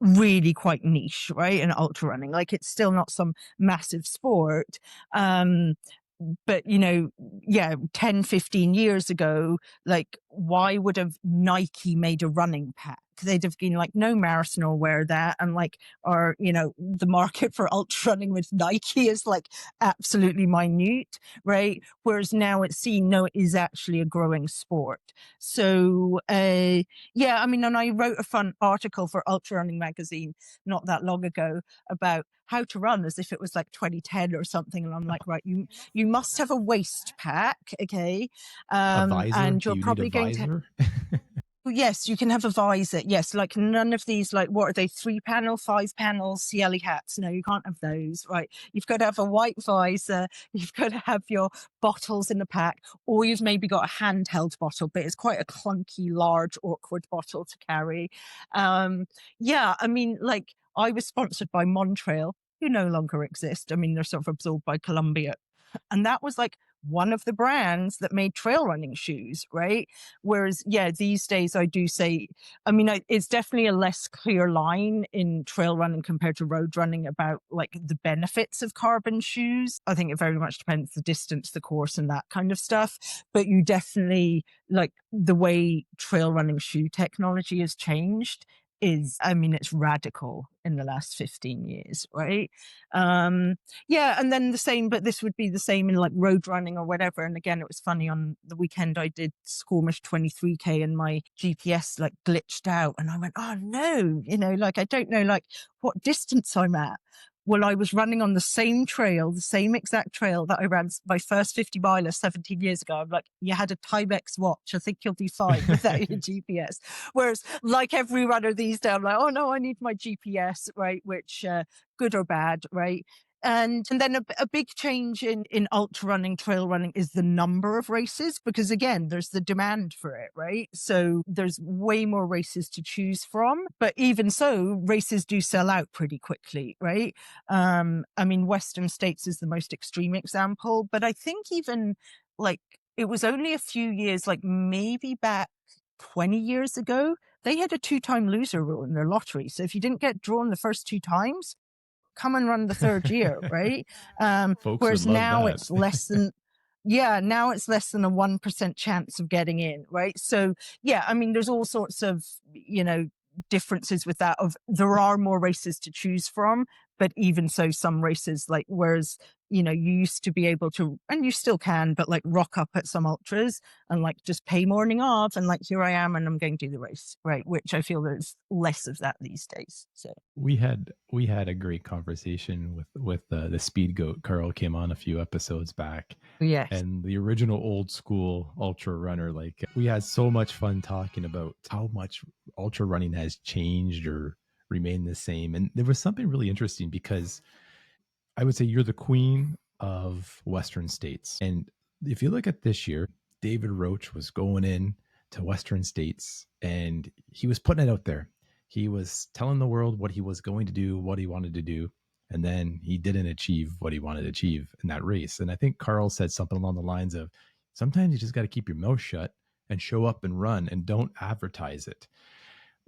[SPEAKER 1] really quite niche, right? And ultra running, like it's still not some massive sport. But 10, 15 years ago, like why would have Nike made a running pack? They'd have been like, no marathon will wear that. And like, the market for ultra running with Nike is like absolutely minute, right? Whereas now it's seen, no, it is actually a growing sport. So, and I wrote a fun article for Ultra Running magazine not that long ago about how to run as if it was like 2010 or something. And I'm like, right, you must have a waist pack, okay?
[SPEAKER 2] A visor?
[SPEAKER 1] And
[SPEAKER 2] Do
[SPEAKER 1] you're
[SPEAKER 2] you
[SPEAKER 1] probably
[SPEAKER 2] need a
[SPEAKER 1] going
[SPEAKER 2] visor?
[SPEAKER 1] to... Yes, you can have a visor. Yes, like none of these, like, what are they, 3-panel, 5-panel CLE hats? No, you can't have those, right? You've got to have a white visor. You've got to have your bottles in the pack, or you've maybe got a handheld bottle, but it's quite a clunky, large, awkward bottle to carry. Like I was sponsored by Montrail, who no longer exist. They're sort of absorbed by Columbia. And that was like one of the brands that made trail running shoes, right? Whereas, these days I do say, it's definitely a less clear line in trail running compared to road running about like the benefits of carbon shoes. I think it very much depends the distance, the course, and that kind of stuff. But you definitely, like the way trail running shoe technology has changed is, it's radical in the last 15 years, right? And then the same, but this would be the same in like road running or whatever. And again, it was funny, on the weekend I did Squamish 23K and my GPS like glitched out, and I went, oh no, like I don't know like what distance I'm at. Well, I was running on the same trail, the same exact trail that I ran my first 50 miler 17 years ago. I'm like, you had a Timex watch. I think you'll be fine without your GPS. Whereas like every runner these days, I'm like, oh no, I need my GPS, right? Which, good or bad, right? And then a big change in ultra running, trail running is the number of races, because again, there's the demand for it, right? So there's way more races to choose from, but even so, races do sell out pretty quickly, right? Western States is the most extreme example, but I think even like it was only a few years, like maybe back 20 years ago, they had a 2-time loser rule in their lottery. So if you didn't get drawn the first 2 times, come and run the 3rd year, right?
[SPEAKER 2] Folks
[SPEAKER 1] whereas
[SPEAKER 2] would love
[SPEAKER 1] now
[SPEAKER 2] that.
[SPEAKER 1] it's less than, now it's less than a 1% chance of getting in, right? So there's all sorts of, differences with that, of there are more races to choose from, but even so, some races, like, whereas, you used to be able to, and you still can, but like rock up at some ultras and like just pay morning off and like, here I am and I'm going to do the race, right? Which I feel there's less of that these days. So
[SPEAKER 2] we had a great conversation with the speed goat. Carl came on a few episodes back.
[SPEAKER 1] yes.
[SPEAKER 2] And the original old school ultra runner, like we had so much fun talking about how much ultra running has changed or remained the same. And there was something really interesting because I would say you're the queen of Western states. And if you look at this year, David Roach was going in to Western states and he was putting it out there. He was telling the world what he was going to do, what he wanted to do. And then he didn't achieve what he wanted to achieve in that race. And I think Carl said something along the lines of, sometimes you just got to keep your mouth shut and show up and run and don't advertise it.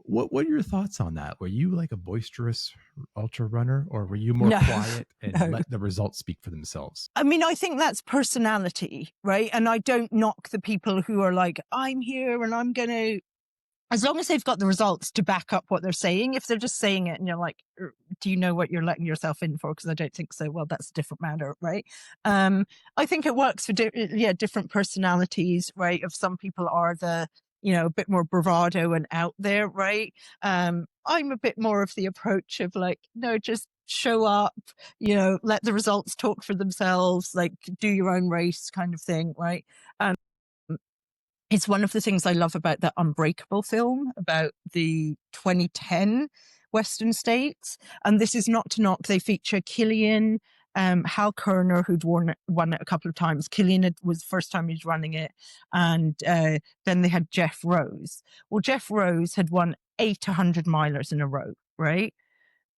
[SPEAKER 2] What are your thoughts on that? Were you like a boisterous ultra runner, or were you more quiet and let the results speak for themselves?
[SPEAKER 1] I mean, I think that's personality, right? And I don't knock the people who are like, I'm here and I'm going to, as long as they've got the results to back up what they're saying. If they're just saying it and you're like, do you know what you're letting yourself in for? Because I don't think so. Well, that's a different matter, right? I think it works for different personalities, right? If some people are a bit more bravado and out there, right? I'm a bit more of the approach of like, no, just show up, let the results talk for themselves, like do your own race kind of thing, right? It's one of the things I love about the Unbreakable film about the 2010 Western states. And this is not to knock, they feature Killian, Hal Kerner, who'd won it a couple of times. Killian was the first time he was running it. And then they had Jeff Rose. Well, Jeff Rose had won 8 100-milers in a row, right?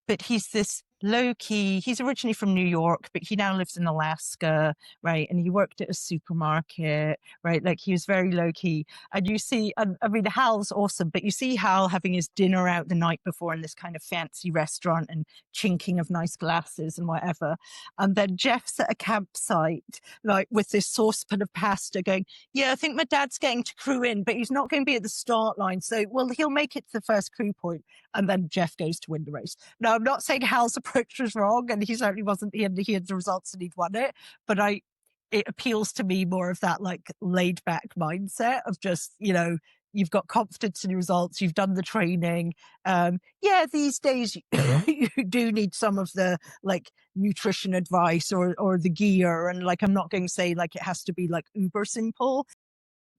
[SPEAKER 1] But he's this low-key, he's originally from New York, but he now lives in Alaska, right? And he worked at a supermarket, right? Like he was very low-key. And you see, I mean, Hal's awesome, but you see Hal having his dinner out the night before in this kind of fancy restaurant and chinking of nice glasses and whatever. And then Jeff's at a campsite, like with this saucepan of pasta going, yeah, I think my dad's getting to crew in, but he's not going to be at the start line. So, well, he'll make it to the first crew point. And then Jeff goes to win the race. Now, I'm not saying Hal's approach was wrong, and he certainly wasn't. He had the results and he'd won it. But it appeals to me more of that like laid back mindset of just, you've got confidence in your results, you've done the training. These days you do need some of the like nutrition advice or the gear, and like I'm not going to say like it has to be like uber simple.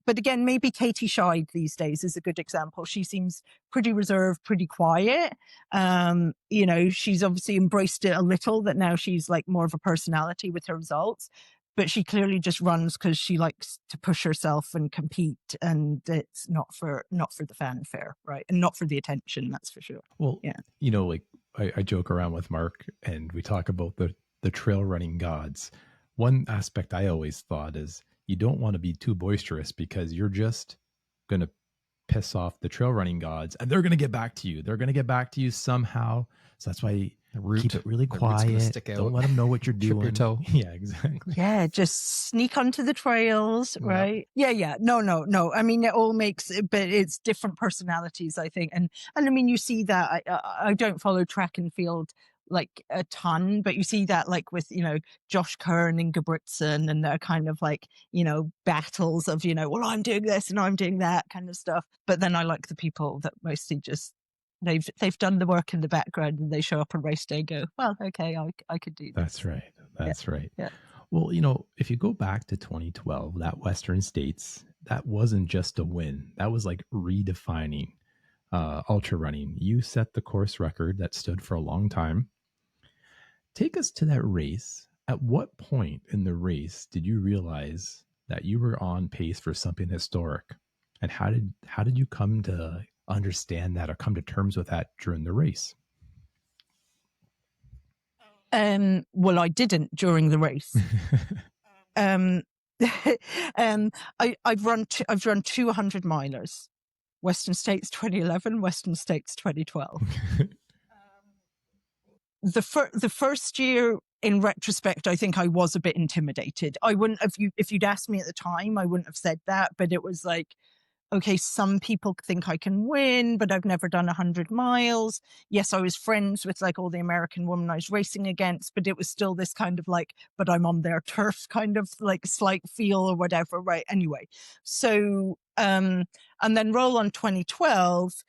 [SPEAKER 1] But again, maybe Katie Scheid these days is a good example. She seems pretty reserved, pretty quiet. She's obviously embraced it a little, that now she's like more of a personality with her results. But she clearly just runs because she likes to push herself and compete, and it's not for the fanfare, right? And not for the attention, that's for sure.
[SPEAKER 2] Well, yeah. Like I joke around with Mark and we talk about the trail running gods. One aspect I always thought is, you don't want to be too boisterous because you're just going to piss off the trail running gods and they're going to get back to you. They're going to get back to you somehow. So that's why keep it really quiet. Don't let them know what you're doing.
[SPEAKER 3] Trip your toe.
[SPEAKER 2] Yeah, exactly.
[SPEAKER 1] Yeah, just sneak onto the trails, right? Yeah. No. I mean, it all makes it, but it's different personalities, I think. And I mean, you see that. I don't follow track and field like a ton, but you see that like with, Josh Kern and Ingebrigtsen, and they're kind of like, battles of, well, I'm doing this and I'm doing that kind of stuff. But then I like the people that mostly just, they've done the work in the background and they show up on race day and go, well, okay, I could do that.
[SPEAKER 2] That's right. That's right.
[SPEAKER 1] Yeah.
[SPEAKER 2] Well, if you go back to 2012, that Western States, that wasn't just a win. That was like redefining ultra running. You set the course record that stood for a long time. Take us to that race. At what point in the race did you realize that you were on pace for something historic? And how did you come to understand that or come to terms with that during the race?
[SPEAKER 1] Well, I didn't during the race. I've run 200 milers. Western States 2011, Western States 2012. The first year, in retrospect, I think I was a bit intimidated. I wouldn't have, if you'd asked me at the time, I wouldn't have said that, but it was like, okay, some people think I can win, but I've never done 100 miles. Yes, I was friends with like all the American women I was racing against, but it was still this kind of like, but I'm on their turf kind of like slight feel or whatever, right? Anyway, so, and then roll on 2012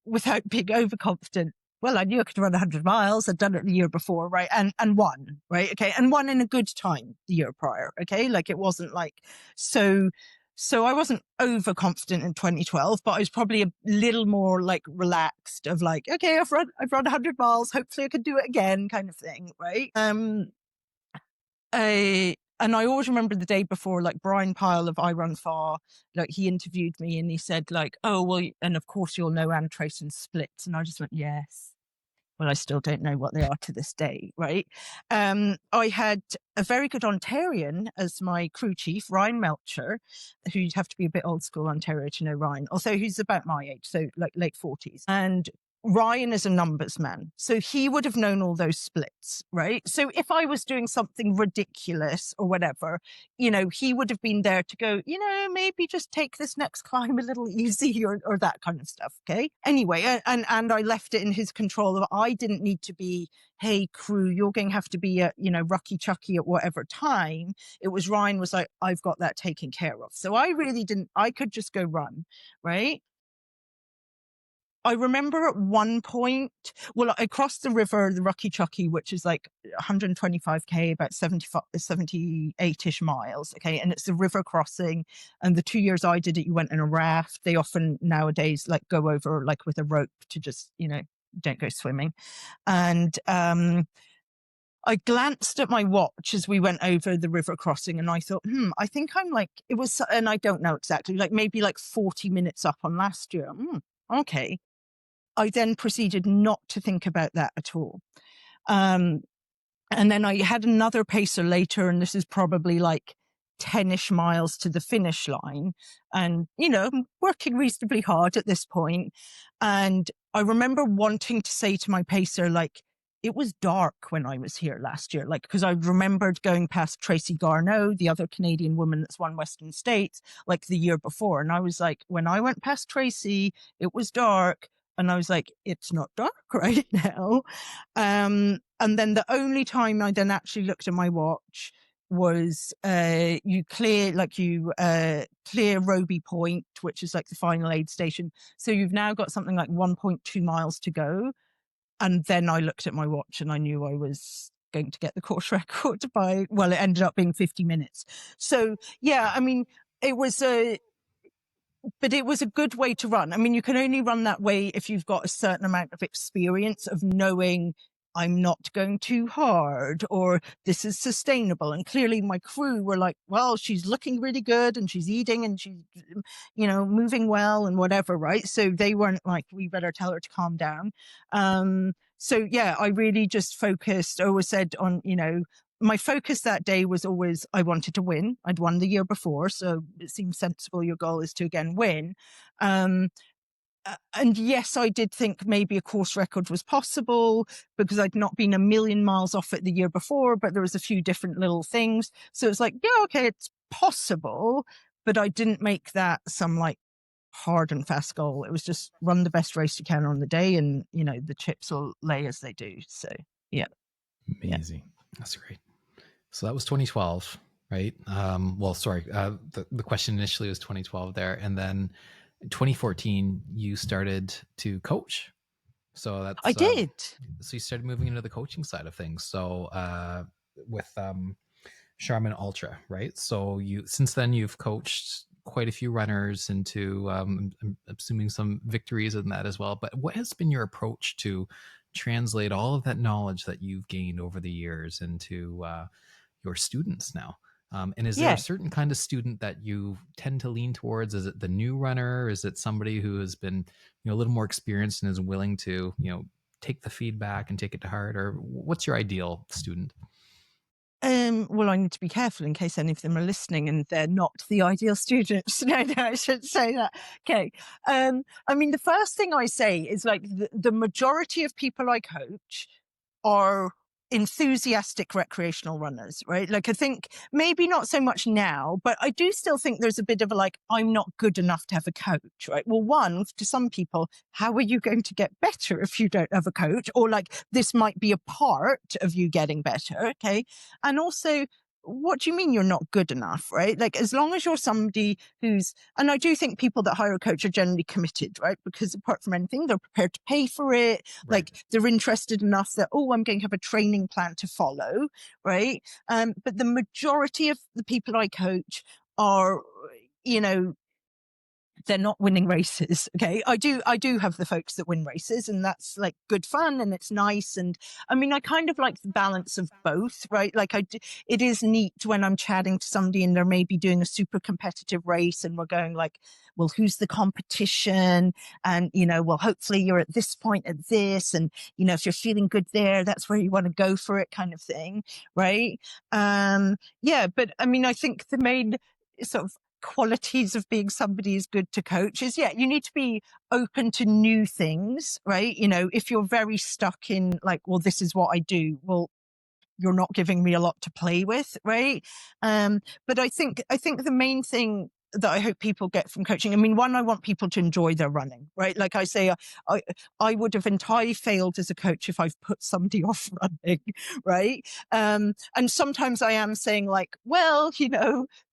[SPEAKER 1] without being overconfident. Well, I knew I could run 100 miles. I'd done it the year before, right? And won, right? Okay. And won in a good time the year prior. Okay. Like it wasn't like, so I wasn't overconfident in 2012, but I was probably a little more like relaxed of like, okay, I've run 100 miles. Hopefully I could do it again kind of thing. Right. And I always remember the day before, like Brian Pyle of I Run Far, like he interviewed me and he said like, oh, well, and of course you'll know Anne Trayton's splits. And I just went, yes. Well, I still don't know what they are to this day, right? I had a very good Ontarian as my crew chief, Ryan Melcher, who'd have to be a bit old school Ontario to know Ryan, although he's about my age, so like late 40s. And Ryan is a numbers man, so he would have known all those splits, right? So if I was doing something ridiculous or whatever, you know, he would have been there to go, you know, maybe just take this next climb a little easy or that kind of stuff, okay? Anyway, and I left it in his control. Of I didn't need to be, hey, crew, you're going to have to be at, you know, Rucky Chucky at whatever time. It was Ryan was like, I've got that taken care of. So I really didn't, I could just go run, right? I remember at one point, well, I crossed the river, the Rucky Chucky, which is like 125k, about 78-ish miles. Okay. And it's a river crossing. And the 2 years I did it, you went in a raft. They often nowadays like go over like with a rope to just, you know, don't go swimming. And, I glanced at my watch as we went over the river crossing and I thought, I think I'm like, it was, and I don't know exactly, like maybe like 40 minutes up on last year. Okay. I then proceeded not to think about that at all. And then I had another pacer later, and this is probably like 10-ish miles to the finish line. And, you know, working reasonably hard at this point. And I remember wanting to say to my pacer, like, it was dark when I was here last year, like, because I remembered going past Tracy Garneau, the other Canadian woman that's won Western States, like the year before. And I was like, when I went past Tracy, it was dark. And I was like, it's not dark right now. And then the only time I then actually looked at my watch was you clear Roby Point, which is like the final aid station. So you've now got something like 1.2 miles to go. And then I looked at my watch and I knew I was going to get the course record by, well, it ended up being 50 minutes. So yeah, I mean, but it was a good way to run. I mean, you can only run that way if you've got a certain amount of experience of knowing I'm not going too hard or this is sustainable. And clearly my crew were like, well, she's looking really good and she's eating and she's, you know, moving well and whatever, right? So they weren't like, we better tell her to calm down. So yeah, I really just focused, always said on, you know, my focus that day was always, I wanted to win. I'd won the year before, so it seems sensible. Your goal is to again win. And yes, I did think maybe a course record was possible because I'd not been a million miles off it the year before, but there was a few different little things. So it's like, yeah, okay, it's possible, but I didn't make that some like hard and fast goal. It was just run the best race you can on the day and, you know, the chips will lay as they do. So, yeah.
[SPEAKER 2] Amazing.
[SPEAKER 3] Yeah. That's great. So that was 2012, right? Well, sorry. The question initially was 2012 there. And then in 2014, you started to coach. So that's...
[SPEAKER 1] I did.
[SPEAKER 3] So you started moving into the coaching side of things. So with Charmin Ultra, right? So since then you've coached quite a few runners into, I'm assuming some victories in that as well. But what has been your approach to translate all of that knowledge that you've gained over the years into your students now? And is there a certain kind of student that you tend to lean towards? Is it the new runner? Is it somebody who has been, you know, a little more experienced and is willing to, you know, take the feedback and take it to heart? Or what's your ideal student?
[SPEAKER 1] Well, I need to be careful in case any of them are listening and they're not the ideal students. No, I shouldn't say that. Okay. I mean, the first thing I say is like the majority of people I coach are enthusiastic recreational runners, right? Like I think maybe not so much now, but I do still think there's a bit of a like, I'm not good enough to have a coach, right? Well, one, to some people, how are you going to get better if you don't have a coach? Or like, this might be a part of you getting better, okay? And also, what do you mean you're not good enough, right? Like, as long as you're somebody who's, and I do think people that hire a coach are generally committed, right? Because apart from anything, they're prepared to pay for it. Right. Like, they're interested enough that, oh, I'm going to have a training plan to follow, right? But the majority of the people I coach are, you know, they're not winning races. Okay. I do have the folks that win races, and that's like good fun and it's nice. And I mean, I kind of like the balance of both, right? Like it is neat when I'm chatting to somebody and they're maybe doing a super competitive race and we're going like, well, who's the competition? And, well, hopefully you're at this point at this. And, if you're feeling good there, that's where you want to go for it, kind of thing. Right. Yeah. But I mean, I think the main sort of qualities of being somebody who's good to coach is, you need to be open to new things, right? If you're very stuck in like, well, this is what I do, well, you're not giving me a lot to play with, right? But I think the main thing that I hope people get from coaching, I mean, one, I want people to enjoy their running, right? Like I say, I would have entirely failed as a coach if I've put somebody off running, right? And sometimes I am saying like, well,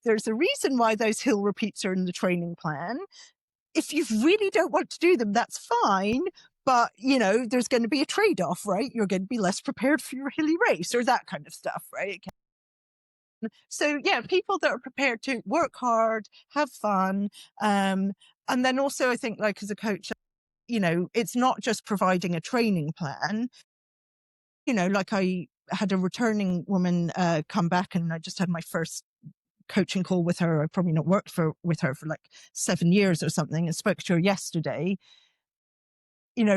[SPEAKER 1] there's a reason why those hill repeats are in the training plan. If you really don't want to do them, that's fine. But, there's going to be a trade-off, right? You're going to be less prepared for your hilly race or that kind of stuff, right? So, people that are prepared to work hard, have fun. And then also, I think, like, as a coach, it's not just providing a training plan. Like I had a returning woman come back, and I just had my first coaching call with her. I probably not worked with her for like 7 years or something, and spoke to her yesterday.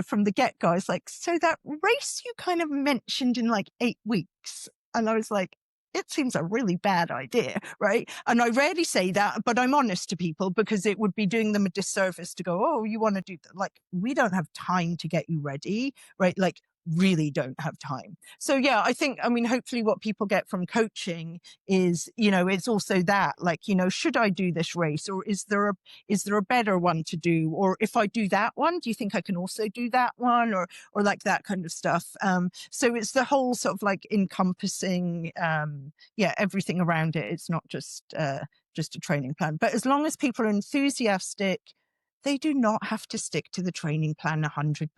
[SPEAKER 1] From the get-go, I was like, so that race you kind of mentioned in like 8 weeks. And I was like, it seems a really bad idea, right? And I rarely say that, but I'm honest to people because it would be doing them a disservice to go, oh, you want to do that? Like, we don't have time to get you ready, right? Like, really don't have time. So hopefully what people get from coaching is, it's also that like, should I do this race, or is there a better one to do? Or if I do that one, do you think I can also do that one? Or like that kind of stuff. So it's the whole sort of like encompassing, everything around it. It's not just a training plan, but as long as people are enthusiastic, they do not have to stick to the training plan 100%,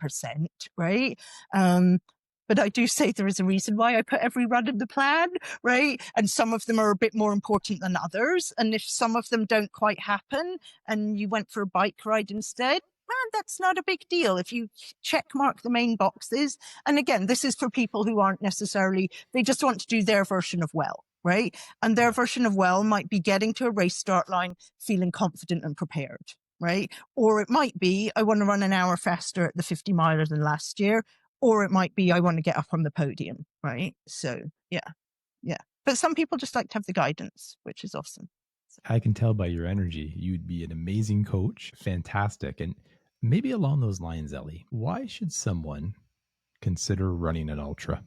[SPEAKER 1] right? But I do say there is a reason why I put every run in the plan, right? And some of them are a bit more important than others. And if some of them don't quite happen and you went for a bike ride instead, man, that's not a big deal if you check mark the main boxes. And again, this is for people who aren't necessarily, they just want to do their version of well, right? And their version of well might be getting to a race start line, feeling confident and prepared. Right? Or it might be, I want to run an hour faster at the 50 miler than last year. Or it might be, I want to get up on the podium. Right? So, yeah. But some people just like to have the guidance, which is awesome.
[SPEAKER 2] I can tell by your energy, you'd be an amazing coach. Fantastic. And maybe along those lines, Ellie, why should someone consider running an ultra?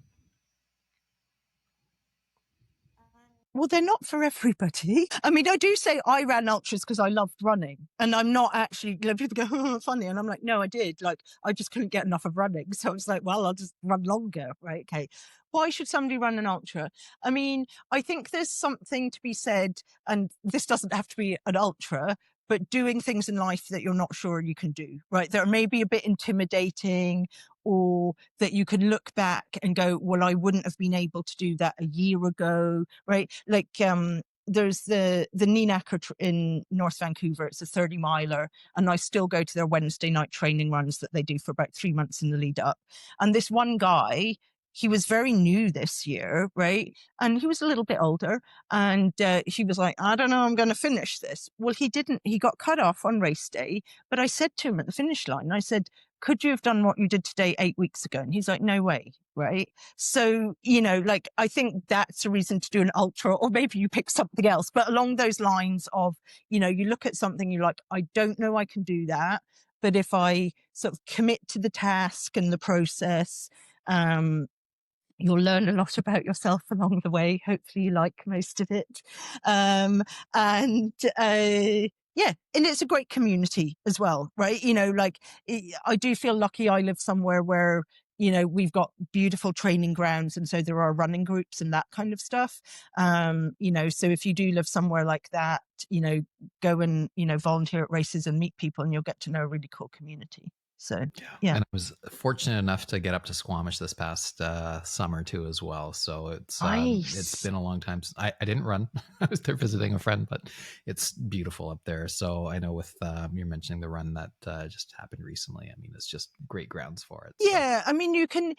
[SPEAKER 1] Well, they're not for everybody. I mean, I do say I ran ultras because I loved running, and I'm not actually, people go, oh, funny. And I'm like, no, I did. Like, I just couldn't get enough of running. So I was like, well, I'll just run longer. Right. Okay. Why should somebody run an ultra? I mean, I think there's something to be said, and this doesn't have to be an ultra, but doing things in life that you're not sure you can do, right? That are maybe a bit intimidating, or that you can look back and go, well, I wouldn't have been able to do that a year ago, right? Like, there's the Neenacker in North Vancouver. It's a 30 miler, and I still go to their Wednesday night training runs that they do for about 3 months in the lead up. And this one guy, he was very new this year, right? And he was a little bit older, and he was like, I don't know, I'm going to finish this. Well, he didn't. He got cut off on race day. But I said to him at the finish line, I said, could you have done what you did today 8 weeks ago? And he's like, no way, right? So, like, I think that's a reason to do an ultra, or maybe you pick something else. But along those lines of, you look at something, you're like, I don't know I can do that. But if I sort of commit to the task and the process, you'll learn a lot about yourself along the way. Hopefully you like most of it. And it's a great community as well, right? I do feel lucky I live somewhere where, we've got beautiful training grounds. And so there are running groups and that kind of stuff. So if you do live somewhere like that, go and, volunteer at races and meet people, and you'll get to know a really cool community. So, yeah.
[SPEAKER 3] And I was fortunate enough to get up to Squamish this past summer too, as well. So it's
[SPEAKER 1] Nice.
[SPEAKER 3] been a long time. I didn't run. I was there visiting a friend, but it's beautiful up there. So I know with you're mentioning the run that just happened recently. I mean, it's just great grounds for it. So.
[SPEAKER 1] Yeah, I mean, you can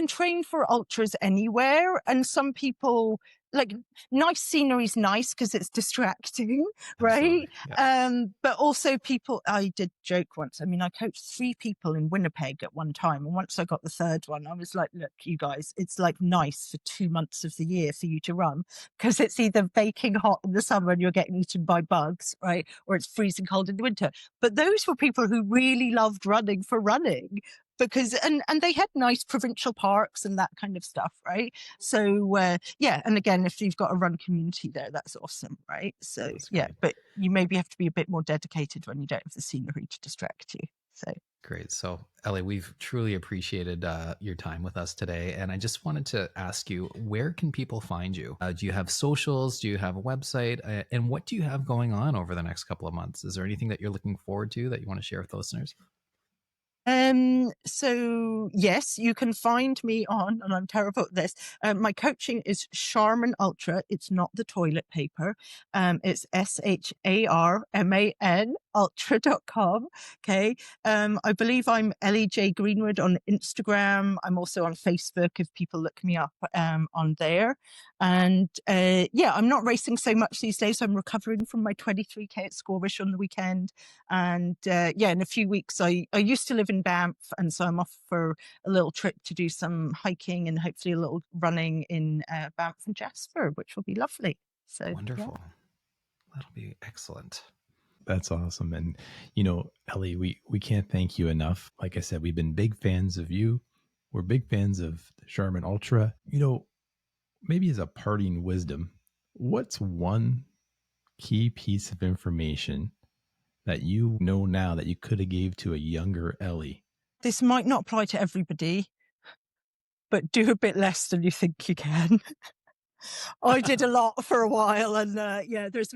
[SPEAKER 1] train for ultras anywhere, and some people like nice scenery's nice because it's distracting, right?
[SPEAKER 3] Yeah.
[SPEAKER 1] But also people, I did joke once. I mean, I coached 3 people in Winnipeg at one time, and once I got the 3rd one, I was like, look, you guys, it's like nice for 2 months of the year for you to run because it's either baking hot in the summer and you're getting eaten by bugs, right? Or it's freezing cold in the winter. But those were people who really loved running for running. Because and they had nice provincial parks and that kind of stuff, right? So yeah, and again, if you've got a run community there, that's awesome, right? So yeah, but you maybe have to be a bit more dedicated when you don't have the scenery to distract you. So
[SPEAKER 3] great. So Ellie, we've truly appreciated your time with us today, and I just wanted to ask you, where can people find you? Do you have socials? Do you have a website? And what do you have going on over the next couple of months? Is there anything that you're looking forward to that you want to share with the listeners?
[SPEAKER 1] So yes, you can find me on, and I'm terrible at this. My coaching is Charmin Ultra. It's not the toilet paper. It's SHARMAN ultra.com. Okay. I believe I'm Ellie J Greenwood on Instagram. I'm also on Facebook if people look me up on there. And yeah, I'm not racing so much these days. I'm recovering from my 23K at Squamish on the weekend. And yeah, in a few weeks, I used to live in Banff, and so I'm off for a little trip to do some hiking and hopefully a little running in Banff and Jasper, which will be lovely. So
[SPEAKER 3] wonderful.
[SPEAKER 1] Yeah.
[SPEAKER 3] That'll be excellent.
[SPEAKER 2] That's awesome. And, you know, Ellie, we can't thank you enough. Like I said, we've been big fans of you. We're big fans of the Charmin Ultra. You know, maybe as a parting wisdom, what's one key piece of information that you know now that you could have gave to a younger Ellie?
[SPEAKER 1] This might not apply to everybody, but do a bit less than you think you can. I did a lot for a while, and yeah, there's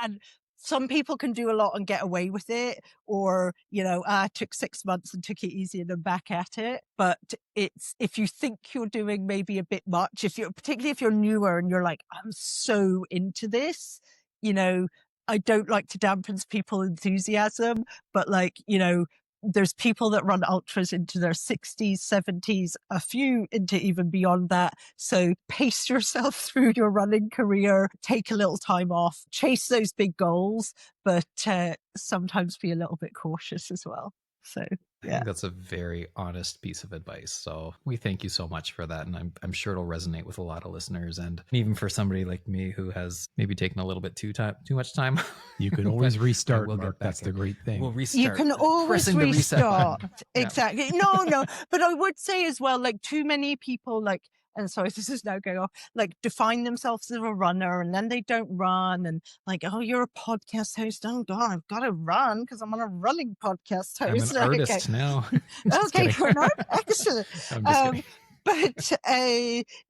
[SPEAKER 1] and some people can do a lot and get away with it, or you know, I took 6 months and took it easy and I'm back at it. But it's if you think you're doing maybe a bit much, particularly if you're newer and you're like, I'm so into this, you know, I don't like to dampen people's enthusiasm, but like, you know, there's people that run ultras into their 60s, 70s, a few into even beyond that. So pace yourself through your running career, take a little time off, chase those big goals, but sometimes be a little bit cautious as well. So
[SPEAKER 3] I think that's a very honest piece of advice. So we thank you so much for that. And I'm sure it'll resonate with a lot of listeners. And even for somebody like me who has maybe taken a little bit too much time.
[SPEAKER 2] You can always restart, Mark. That's the great thing.
[SPEAKER 3] We'll restart.
[SPEAKER 1] You can always restart. Exactly.
[SPEAKER 3] Yeah.
[SPEAKER 1] No. But I would say as well, like too many people like, and sorry, this is now going off, like define themselves as a runner and then they don't run and like, oh, you're a podcast host. Oh God, I've got to run because I'm on a running podcast host.
[SPEAKER 3] I'm an artist now.
[SPEAKER 1] Okay, for an art, excellent.
[SPEAKER 3] I'm just kidding.
[SPEAKER 1] But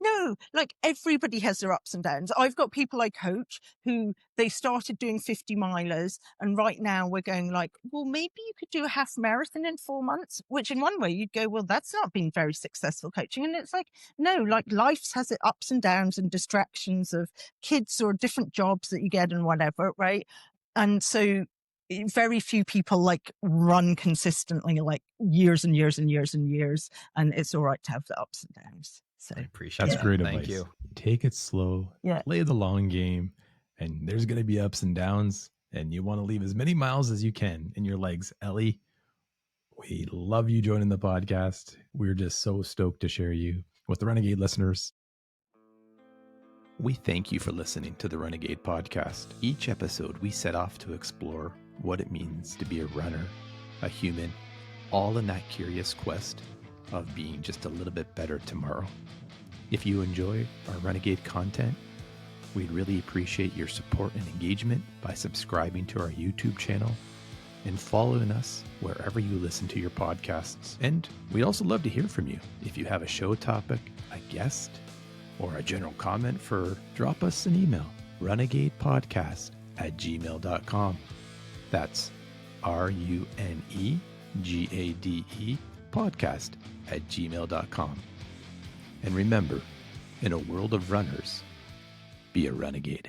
[SPEAKER 1] no, like everybody has their ups and downs. I've got people I coach who they started doing 50 milers, and right now we're going like, well, maybe you could do a half marathon in 4 months, which in one way you'd go, well, that's not been very successful coaching. And it's like, no, like life has its ups and downs and distractions of kids or different jobs that you get and whatever, right? And so very few people like run consistently like years and years and years and years, and it's all right to have the ups and downs. So
[SPEAKER 3] I appreciate
[SPEAKER 2] that's
[SPEAKER 3] that.
[SPEAKER 2] great
[SPEAKER 3] Thank
[SPEAKER 2] advice.
[SPEAKER 3] you.
[SPEAKER 2] Take it slow, play the long game, and there's going to be ups and downs, and you want to leave as many miles as you can in your legs. Ellie, we love you joining the podcast. We're just so stoked to share you with the Renegade listeners. We thank you for listening to the Renegade Podcast. Each episode, we set off to explore what it means to be a runner, a human, all in that curious quest of being just a little bit better tomorrow. If you enjoy our Renegade content, we'd really appreciate your support and engagement by subscribing to our YouTube channel and following us wherever you listen to your podcasts. And we'd also love to hear from you. If you have a show topic, a guest, or a general comment, drop us an email, renegadepodcast@gmail.com. That's RUNEGADE GADE podcast at gmail.com. And remember, in a world of runners, be a renegade.